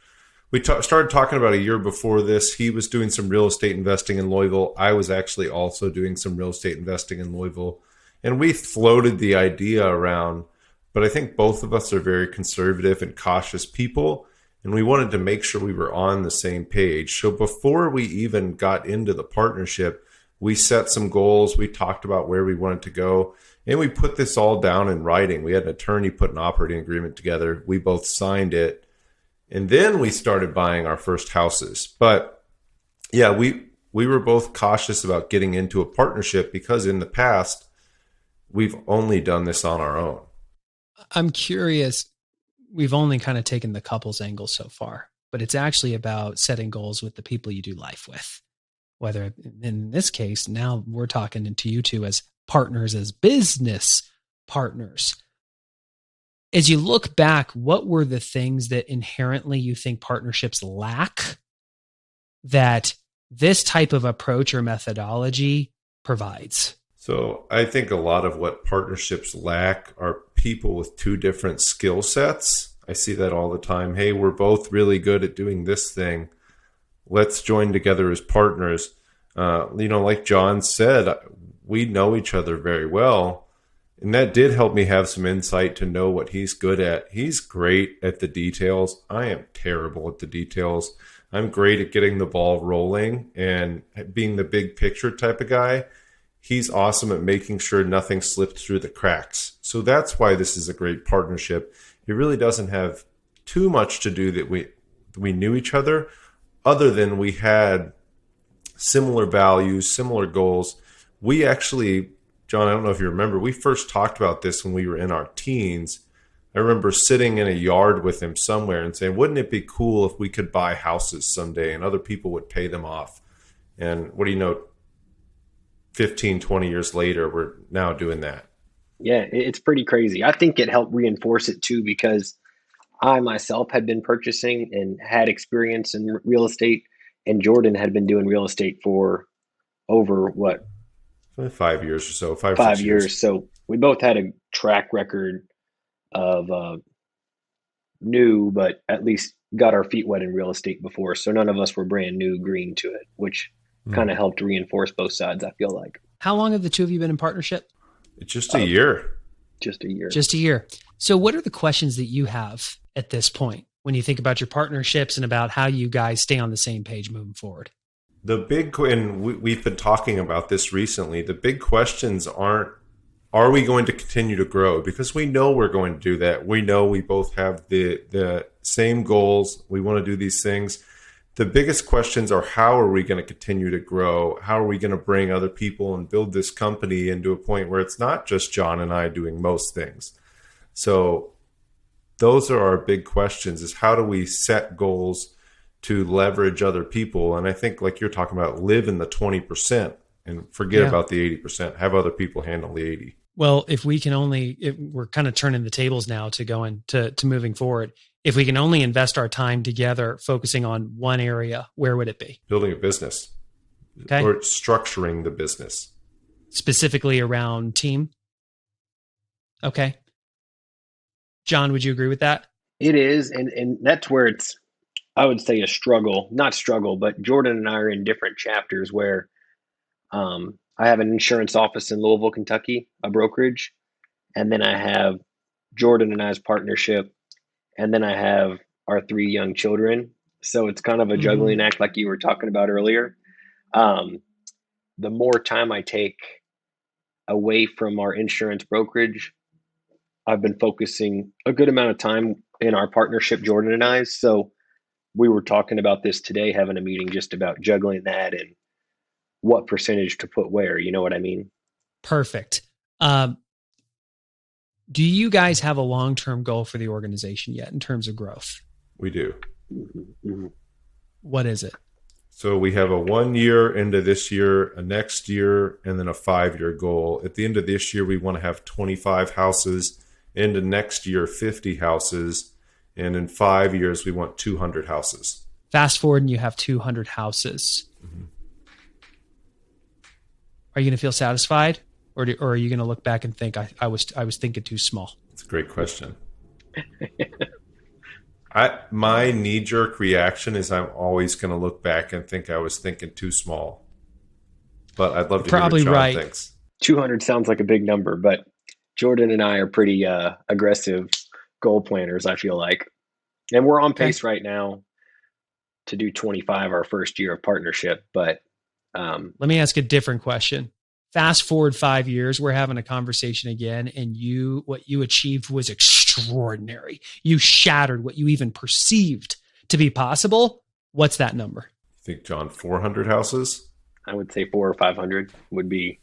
Started talking about a year before this. He was doing some real estate investing in Louisville. I was actually also doing some real estate investing in Louisville. And we floated the idea around, but I think both of us are very conservative and cautious people. And we wanted to make sure we were on the same page. So before we even got into the partnership, we set some goals. We talked about where we wanted to go. And we put this all down in writing. We had an attorney put an operating agreement together. We both signed it. And then we started buying our first houses. But yeah, we were both cautious about getting into a partnership because in the past, we've only done this on our own. I'm curious. We've only kind of taken the couples angle so far, but it's actually about setting goals with the people you do life with. Whether in this case, now we're talking to you two as partners, as business partners. As you look back, what were the things that inherently you think partnerships lack that this type of approach or methodology provides? So I think a lot of what partnerships lack are people with two different skill sets. I see that all the time. Hey, we're both really good at doing this thing. Let's join together as partners. Like John said, we know each other very well. And that did help me have some insight to know what he's good at. He's great at the details. I am terrible at the details. I'm great at getting the ball rolling and being the big picture type of guy. He's awesome at making sure nothing slipped through the cracks. So that's why this is a great partnership. It really doesn't have too much to do that we knew each other, other than we had similar values, similar goals. We actually John, I don't know if you remember, we first talked about this when we were in our teens. I remember sitting in a yard with him somewhere and saying, wouldn't it be cool if we could buy houses someday and other people would pay them off? And what do you know, 15, 20 years later, we're now doing that. Yeah, it's pretty crazy. I think it helped reinforce it too, because I myself had been purchasing and had experience in real estate, and Jordan had been doing real estate for over 5 years or so, 5 6 years. So we both had a track record of new, but at least got our feet wet in real estate before. So none of us were brand new green to it, which kind of helped reinforce both sides, I feel like. How long have the two of you been in partnership? It's just a year. Just a year. Just a year. So what are the questions that you have at this point when you think about your partnerships and about how you guys stay on the same page moving forward? The big, and we've been talking about this recently, the big questions aren't, are we going to continue to grow? Because we know we're going to do that. We know we both have the same goals. We want to do these things. The biggest questions are, how are we going to continue to grow? How are we going to bring other people and build this company into a point where it's not just John and I doing most things? So those are our big questions, is how do we set goals to leverage other people? And I think, like you're talking about, live in the 20% and forget about the 80%, have other people handle the 80. Well, if we can only, we're kind of turning the tables now to going to moving forward. If we can only invest our time together focusing on one area, where would it be? Building a business. Okay. Or structuring the business. Specifically around team? Okay. John, would you agree with that? It is. And that's where it's, I would say, a struggle. Not struggle, but Jordan and I are in different chapters where I have an insurance office in Louisville, Kentucky, a brokerage. And then I have Jordan and I's partnership. And then I have our 3 young children. So it's kind of a juggling act like you were talking about earlier. The more time I take away from our insurance brokerage, I've been focusing a good amount of time in our partnership, Jordan and I. So we were talking about this today, having a meeting just about juggling that and what percentage to put where, you know what I mean? Perfect. Do you guys have a long-term goal for the organization yet in terms of growth? We do. Mm-hmm. What is it? So we have a 1 year into this year, a next year, and then a 5-year goal. At the end of this year, we want to have 25 houses. Into next year, 50 houses. And in 5 years, we want 200 houses. Fast forward and you have 200 houses. Mm-hmm. Are you going to feel satisfied? Or are you going to look back and think, I was thinking too small? That's a great question. My knee-jerk reaction is I'm always going to look back and think I was thinking too small. But I'd love to hear what John thinks. 200 sounds like a big number, but Jordan and I are pretty aggressive goal planners, I feel like. And we're on pace right now to do 25 our first year of partnership. But let me ask a different question. Fast forward 5 years, we're having a conversation again, and what you achieved was extraordinary. You shattered what you even perceived to be possible. What's that number? You think, John, 400 houses? I would say 400 or 500 would be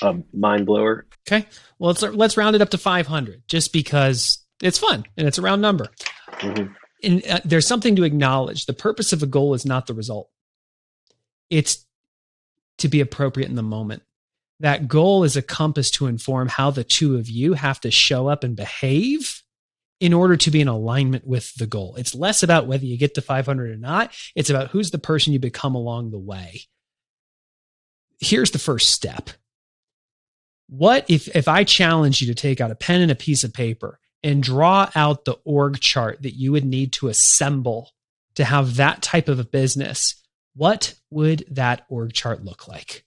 a mind blower. Okay. Well, let's round it up to 500 just because it's fun and it's a round number. Mm-hmm. And there's something to acknowledge. The purpose of a goal is not the result. It's to be appropriate in the moment. That goal is a compass to inform how the two of you have to show up and behave in order to be in alignment with the goal. It's less about whether you get to 500 or not. It's about who's the person you become along the way. Here's the first step. What if I challenge you to take out a pen and a piece of paper and draw out the org chart that you would need to assemble to have that type of a business? What would that org chart look like?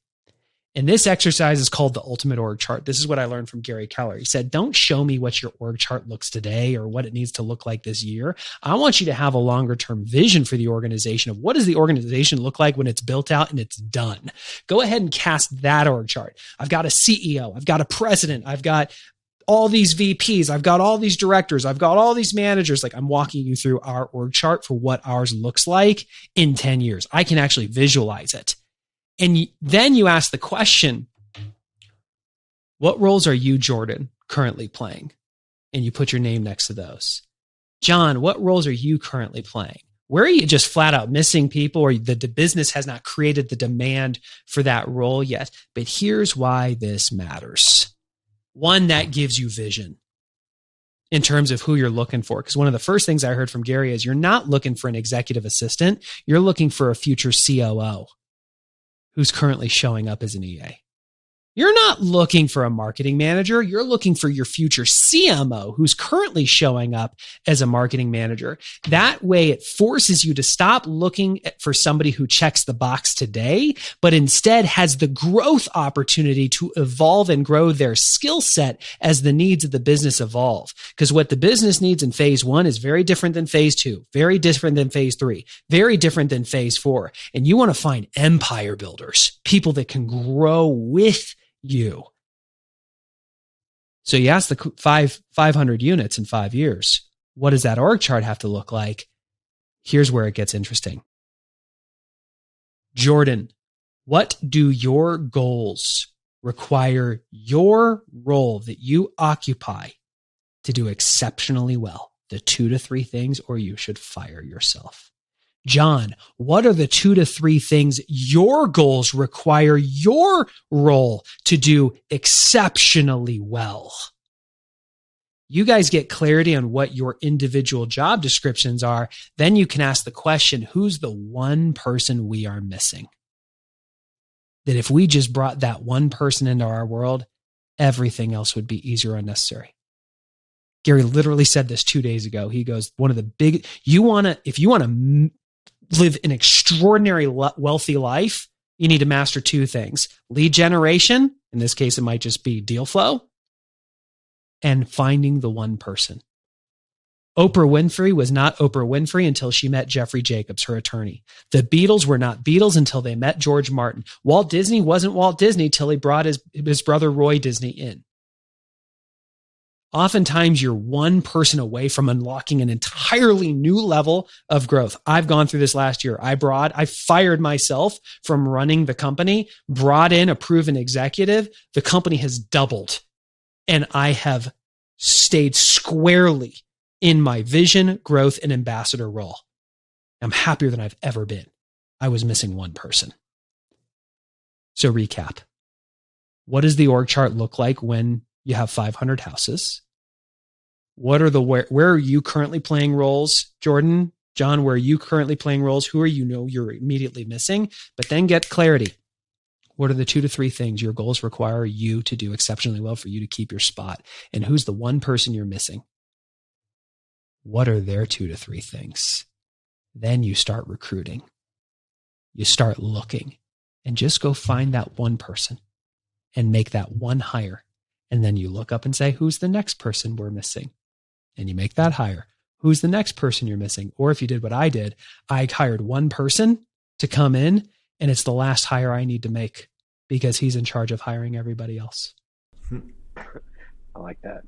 And this exercise is called the ultimate org chart. This is what I learned from Gary Keller. He said, don't show me what your org chart looks today or what it needs to look like this year. I want you to have a longer term vision for the organization of what does the organization look like when it's built out and it's done. Go ahead and cast that org chart. I've got a CEO. I've got a president. I've got all these VPs. I've got all these directors. I've got all these managers. Like, I'm walking you through our org chart for what ours looks like in 10 years. I can actually visualize it. And then you ask the question, What roles are you, Jordan, currently playing? And you put your name next to those. John, what roles are you currently playing? Where are you just flat out missing people, or the business has not created the demand for that role yet? But here's why this matters. One, that gives you vision in terms of who you're looking for. Because one of the first things I heard from Gary is you're not looking for an executive assistant. You're looking for a future COO who's currently showing up as an EA. You're not looking for a marketing manager. You're looking for your future CMO who's currently showing up as a marketing manager. That way it forces you to stop looking for somebody who checks the box today, but instead has the growth opportunity to evolve and grow their skill set as the needs of the business evolve. Because what the business needs in phase 1 is very different than phase 2, very different than phase 3, very different than phase 4. And you want to find empire builders, people that can grow with you. So you ask the 500 units in 5 years, what does that org chart have to look like? Here's where it gets interesting. Jordan, what do your goals require your role that you occupy to do exceptionally well? The 2 to 3 things, or you should fire yourself. John, what are the 2 to 3 things your goals require your role to do exceptionally well? You guys get clarity on what your individual job descriptions are. Then you can ask the question, who's the one person we are missing? That if we just brought that one person into our world, everything else would be easier or unnecessary. Gary literally said this 2 days ago. He goes, if you want to live an extraordinary wealthy life, you need to master 2 things: lead generation, in this case, it might just be deal flow, and finding the one person. Oprah Winfrey was not Oprah Winfrey until she met Jeffrey Jacobs, her attorney. The Beatles were not Beatles until they met George Martin. Walt Disney wasn't Walt Disney till he brought his brother Roy Disney in. Oftentimes, you're one person away from unlocking an entirely new level of growth. I've gone through this last year. I fired myself from running the company, brought in a proven executive. The company has doubled, and I have stayed squarely in my vision, growth, and ambassador role. I'm happier than I've ever been. I was missing one person. So recap. What does the org chart look like when you have 500 houses? Where are you currently playing roles? Jordan, John, where are you currently playing roles? Who are you're immediately missing? But then get clarity. What are the 2 to 3 things your goals require you to do exceptionally well for you to keep your spot? And who's the one person you're missing? What are their 2 to 3 things? Then you start recruiting. You start looking, and just go find that one person and make that one hire. And then you look up and say, who's the next person we're missing? And you make that hire. Who's the next person you're missing? Or if you did what I did, I hired one person to come in, and it's the last hire I need to make because he's in charge of hiring everybody else. I like that.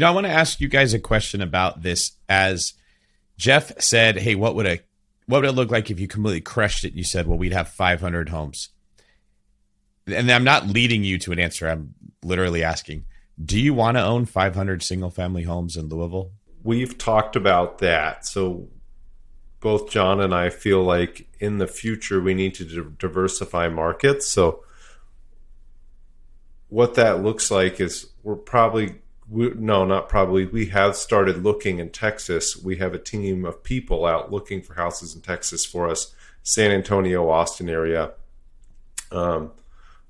I want to ask you guys a question about this. As Geoff said, hey, what would it look like if you completely crushed it? You said, well, we'd have 500 homes. And I'm not leading you to an answer. I'm literally asking, do you want to own 500 single family homes in Louisville? We've talked about that. So both John and I feel like in the future, we need to diversify markets. So what that looks like is we have started looking in Texas. We have a team of people out looking for houses in Texas for us, San Antonio, Austin area.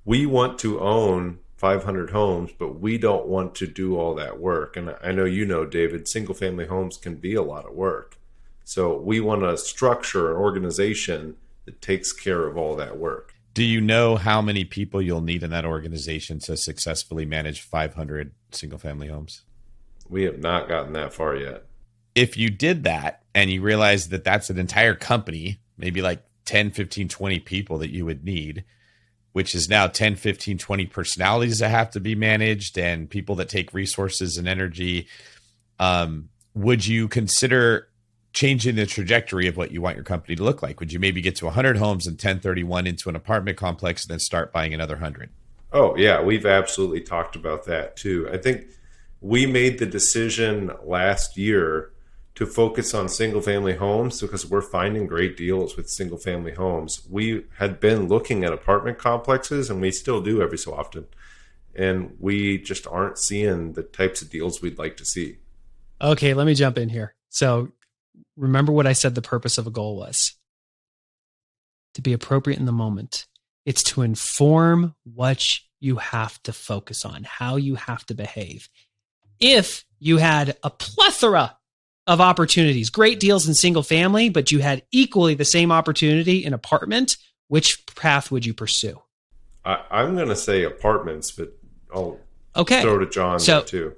We want to own 500 homes, but we don't want to do all that work. And I know, David, single family homes can be a lot of work. So we want to structure an organization that takes care of all that work. Do you know how many people you'll need in that organization to successfully manage 500 single family homes? We have not gotten that far yet. If you did that and you realize that that's an entire company, maybe like 10, 15, 20 people that you would need, which is now 10, 15, 20 personalities that have to be managed and people that take resources and energy. Would you consider changing the trajectory of what you want your company to look like? Would you maybe get to 100 homes and 1031 into an apartment complex and then start buying another 100? Oh, yeah, we've absolutely talked about that too. I think we made the decision last year to focus on single family homes because we're finding great deals with single family homes. We had been looking at apartment complexes, and we still do every so often. And we just aren't seeing the types of deals we'd like to see. Okay, let me jump in here. So remember what I said the purpose of a goal was? To be appropriate in the moment. It's to inform what you have to focus on, how you have to behave. If you had a plethora of opportunities, great deals in single family, but you had equally the same opportunity in apartment, which path would you pursue? I'm going to say apartments, but I'll throw to John there too.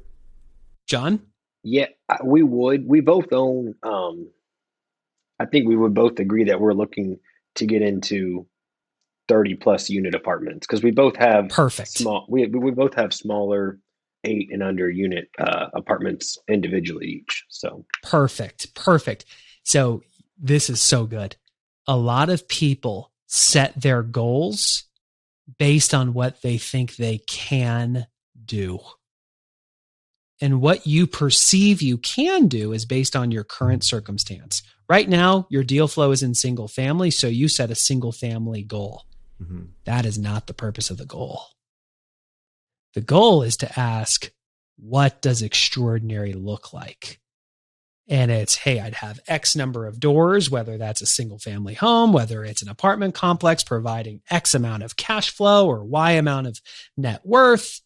John? Yeah, we would. We both own, I think we would both agree that we're looking to get into 30 plus unit apartments because we both have small. We both have smaller 8 and under unit apartments individually each. So perfect. So this is so good. A lot of people set their goals based on what they think they can do. And what you perceive you can do is based on your current circumstance. Right now, your deal flow is in single family, so you set a single family goal. Mm-hmm. That is not the purpose of the goal. The goal is to ask, what does extraordinary look like? And it's, hey, I'd have X number of doors, whether that's a single family home, whether it's an apartment complex providing X amount of cash flow or Y amount of net worth.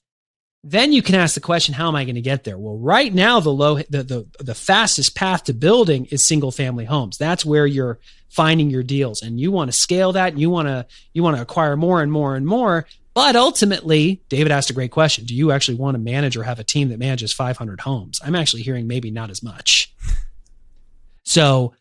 Then you can ask the question, how am I going to get there? Well, right now, the fastest path to building is single family homes. That's where you're finding your deals, and you want to scale that. And you want to acquire more and more and more. But ultimately, David asked a great question. Do you actually want to manage or have a team that manages 500 homes? I'm actually hearing maybe not as much. So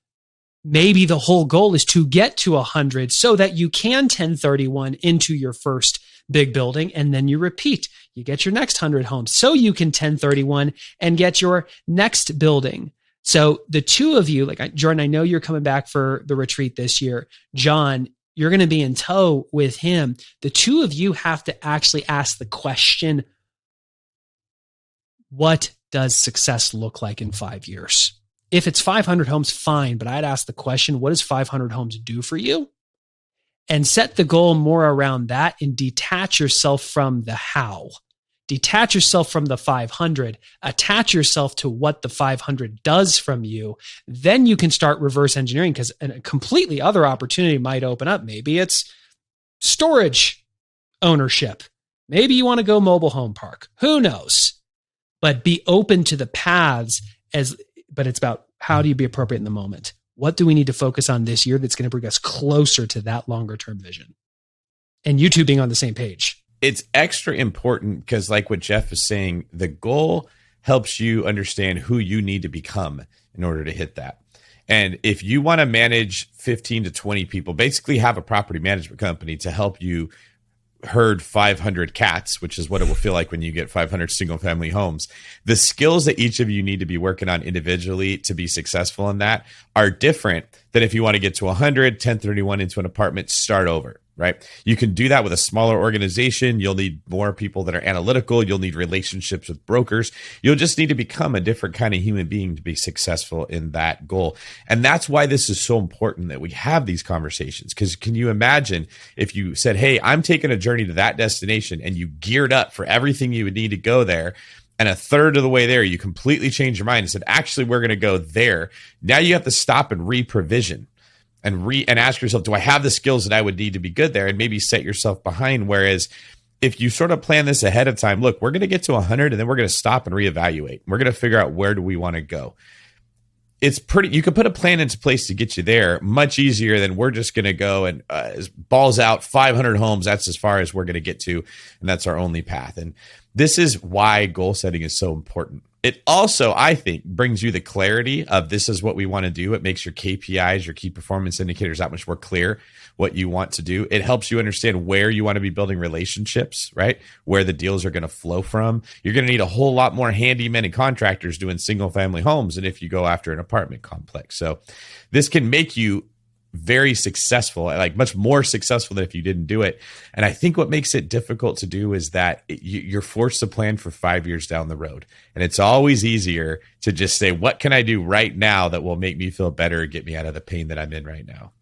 maybe the whole goal is to get to 100 so that you can 1031 into your first big building, and then you repeat. You get your next 100 homes so you can 1031 and get your next building. So the two of you, like Jordan, I know you're coming back for the retreat this year. John, you're going to be in tow with him. The two of you have to actually ask the question, what does success look like in 5 years? If it's 500 homes, fine, but I'd ask the question, what does 500 homes do for you? And set the goal more around that and detach yourself from the how. Detach yourself from the 500, attach yourself to what the 500 does from you. Then you can start reverse engineering because a completely other opportunity might open up. Maybe it's storage ownership. Maybe you want to go mobile home park. Who knows? But be open to the paths but it's about how do you be appropriate in the moment? What do we need to focus on this year that's going to bring us closer to that longer term vision? And you two being on the same page. It's extra important because, like what Geoff is saying, the goal helps you understand who you need to become in order to hit that. And if you want to manage 15 to 20 people, basically have a property management company to help you herd 500 cats, which is what it will feel like when you get 500 single family homes. The skills that each of you need to be working on individually to be successful in that are different than if you want to get to 100, 1031 into an apartment, start over, right? You can do that with a smaller organization. You'll need more people that are analytical. You'll need relationships with brokers. You'll just need to become a different kind of human being to be successful in that goal. And that's why this is so important that we have these conversations. Because can you imagine if you said, hey, I'm taking a journey to that destination, and you geared up for everything you would need to go there, and a third of the way there, you completely changed your mind and said, actually, we're going to go there. Now you have to stop and re-provision and ask yourself, do I have the skills that I would need to be good there? And maybe set yourself behind. Whereas if you sort of plan this ahead of time, look, we're going to get to 100 and then we're going to stop and reevaluate. We're going to figure out where do we want to go. It's you can put a plan into place to get you there much easier than we're just going to go and balls out 500 homes. That's as far as we're going to get to. And that's our only path. And this is why goal setting is so important. It also, I think, brings you the clarity of this is what we want to do. It makes your KPIs, your key performance indicators, that much more clear what you want to do. It helps you understand where you want to be building relationships, right? Where the deals are going to flow from. You're going to need a whole lot more handymen and contractors doing single family homes than if you go after an apartment complex. So this can make you very successful, like much more successful than if you didn't do it. And I think what makes it difficult to do is that you're forced to plan for 5 years down the road. And it's always easier to just say, what can I do right now that will make me feel better and get me out of the pain that I'm in right now?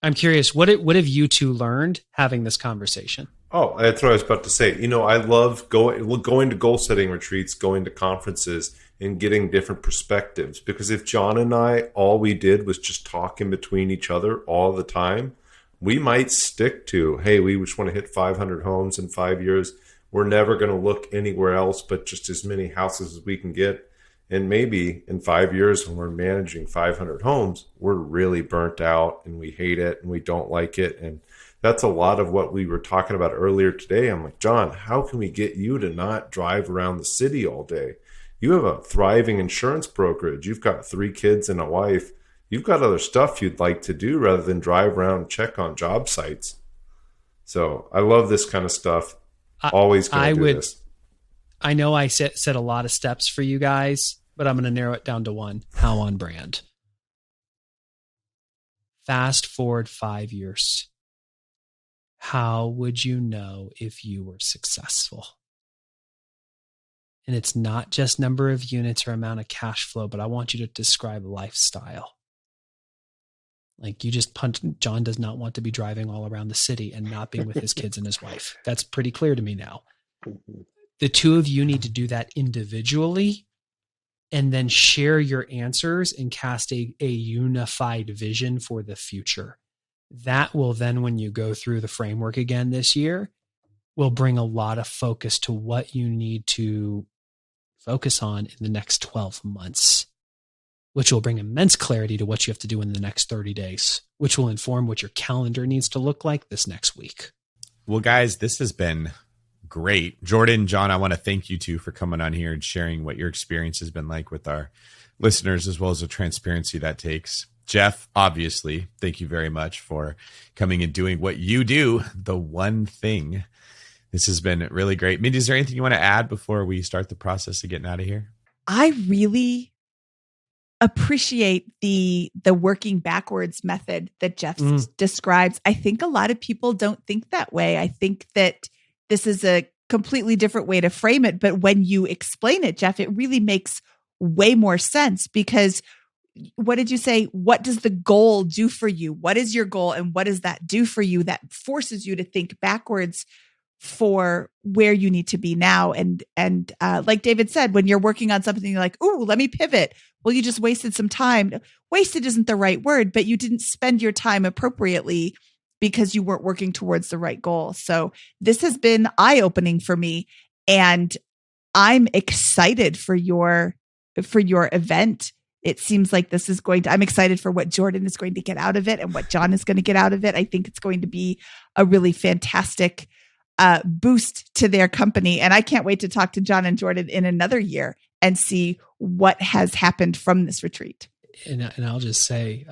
I'm curious, what have you two learned having this conversation? Oh, that's what I was about to say. I love going to goal setting retreats, going to conferences, and getting different perspectives. Because if John and I, all we did was just talk in between each other all the time, we might stick to, hey, we just want to hit 500 homes in 5 years. We're never going to look anywhere else but just as many houses as we can get. And maybe in 5 years, when we're managing 500 homes, we're really burnt out and we hate it and we don't like it. And that's a lot of what we were talking about earlier today. I'm like, John, how can we get you to not drive around the city all day? You have a thriving insurance brokerage. You've got 3 kids and a wife. You've got other stuff you'd like to do rather than drive around and check on job sites. So I love this kind of stuff. Always going to do this. I know I set a lot of steps for you guys, but I'm going to narrow it down to one. How on brand? Fast forward 5 years. How would you know if you were successful? And it's not just number of units or amount of cash flow, but I want you to describe lifestyle. Like you just John does not want to be driving all around the city and not being with his kids and his wife. That's pretty clear to me now. The two of you need to do that individually and then share your answers and cast a unified vision for the future. That will then, when you go through the framework again this year, will bring a lot of focus to what you need to focus on in the next 12 months, which will bring immense clarity to what you have to do in the next 30 days, which will inform what your calendar needs to look like this next week. Well, guys, this has been great. Jordan, John, I want to thank you two for coming on here and sharing what your experience has been like with our listeners, as well as the transparency that takes. Geoff, obviously, thank you very much for coming and doing what you do, the one thing. This has been really great. Mindy, is there anything you want to add before we start the process of getting out of here? I really appreciate the working backwards method that Geoff describes. I think a lot of people don't think that way. I think that this is a completely different way to frame it. But when you explain it, Geoff, it really makes way more sense because what did you say? What does the goal do for you? What is your goal? And what does that do for you? That forces you to think backwards for where you need to be now. And like David said, when you're working on something, you're like, ooh, let me pivot. Well, you just wasted some time. Wasted isn't the right word, but you didn't spend your time appropriately because you weren't working towards the right goal. So this has been eye-opening for me. And I'm excited for your event. It seems like this is I'm excited for what Jordan is going to get out of it and what John is going to get out of it. I think it's going to be a really fantastic boost to their company. And I can't wait to talk to John and Jordan in another year and see what has happened from this retreat. And I'll just say,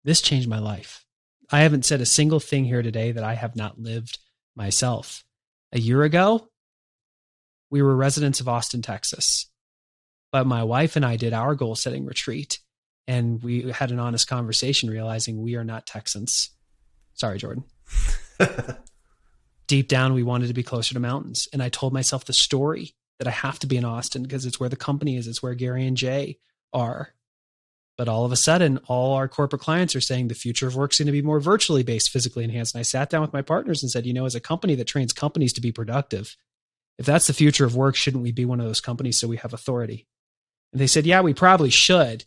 this changed my life. I haven't said a single thing here today that I have not lived myself. A year ago, we were residents of Austin, Texas. But my wife and I did our goal setting retreat and we had an honest conversation realizing we are not Texans. Sorry, Jordan. Deep down, we wanted to be closer to mountains. And I told myself the story that I have to be in Austin because it's where the company is. It's where Gary and Jay are. But all of a sudden, all our corporate clients are saying the future of work is going to be more virtually based, physically enhanced. And I sat down with my partners and said, as a company that trains companies to be productive, if that's the future of work, shouldn't we be one of those companies so we have authority? And they said, yeah, we probably should.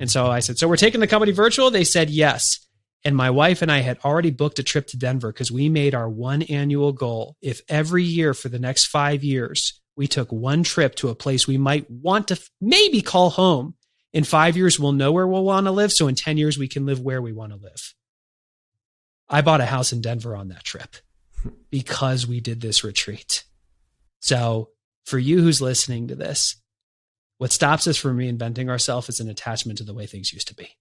And so I said, so we're taking the company virtual? They said, yes. And my wife and I had already booked a trip to Denver because we made our one annual goal. If every year for the next 5 years, we took one trip to a place we might want to maybe call home, in 5 years, we'll know where we'll want to live. So in 10 years, we can live where we want to live. I bought a house in Denver on that trip because we did this retreat. So for you who's listening to this, what stops us from reinventing ourselves is an attachment to the way things used to be.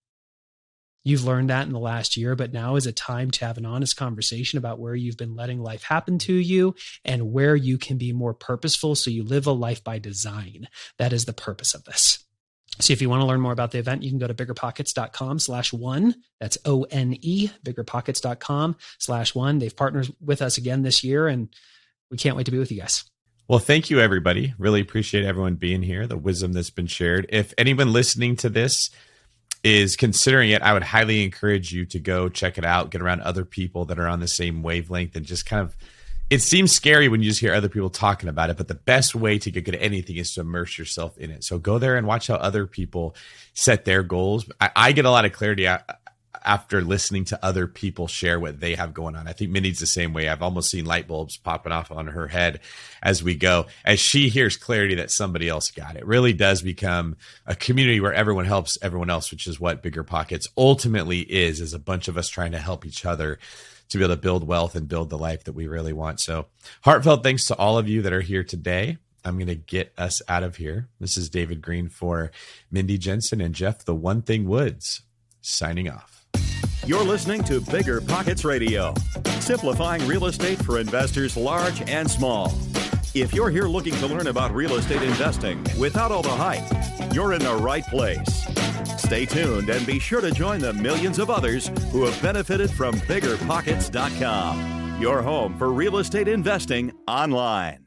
You've learned that in the last year, but now is a time to have an honest conversation about where you've been letting life happen to you and where you can be more purposeful so you live a life by design. That is the purpose of this. So if you want to learn more about the event, you can go to biggerpockets.com/one. That's ONE, biggerpockets.com/one. They've partnered with us again this year, and we can't wait to be with you guys. Well, thank you, everybody. Really appreciate everyone being here, the wisdom that's been shared. If anyone listening to this is considering it, I would highly encourage you to go check it out, get around other people that are on the same wavelength, and just kind of, it seems scary when you just hear other people talking about it, but the best way to get good at anything is to immerse yourself in it. So go there and watch how other people set their goals. I get a lot of clarity after listening to other people share what they have going on. I think Mindy's the same way. I've almost seen light bulbs popping off on her head as we go, as she hears clarity that somebody else got. It really does become a community where everyone helps everyone else, which is what BiggerPockets ultimately is a bunch of us trying to help each other to be able to build wealth and build the life that we really want. So heartfelt thanks to all of you that are here today. I'm going to get us out of here. This is David Green for Mindy Jensen and Geoff "The One Thing" Woods signing off. You're listening to BiggerPockets Radio, simplifying real estate for investors large and small. If you're here looking to learn about real estate investing without all the hype, you're in the right place. Stay tuned and be sure to join the millions of others who have benefited from BiggerPockets.com, your home for real estate investing online.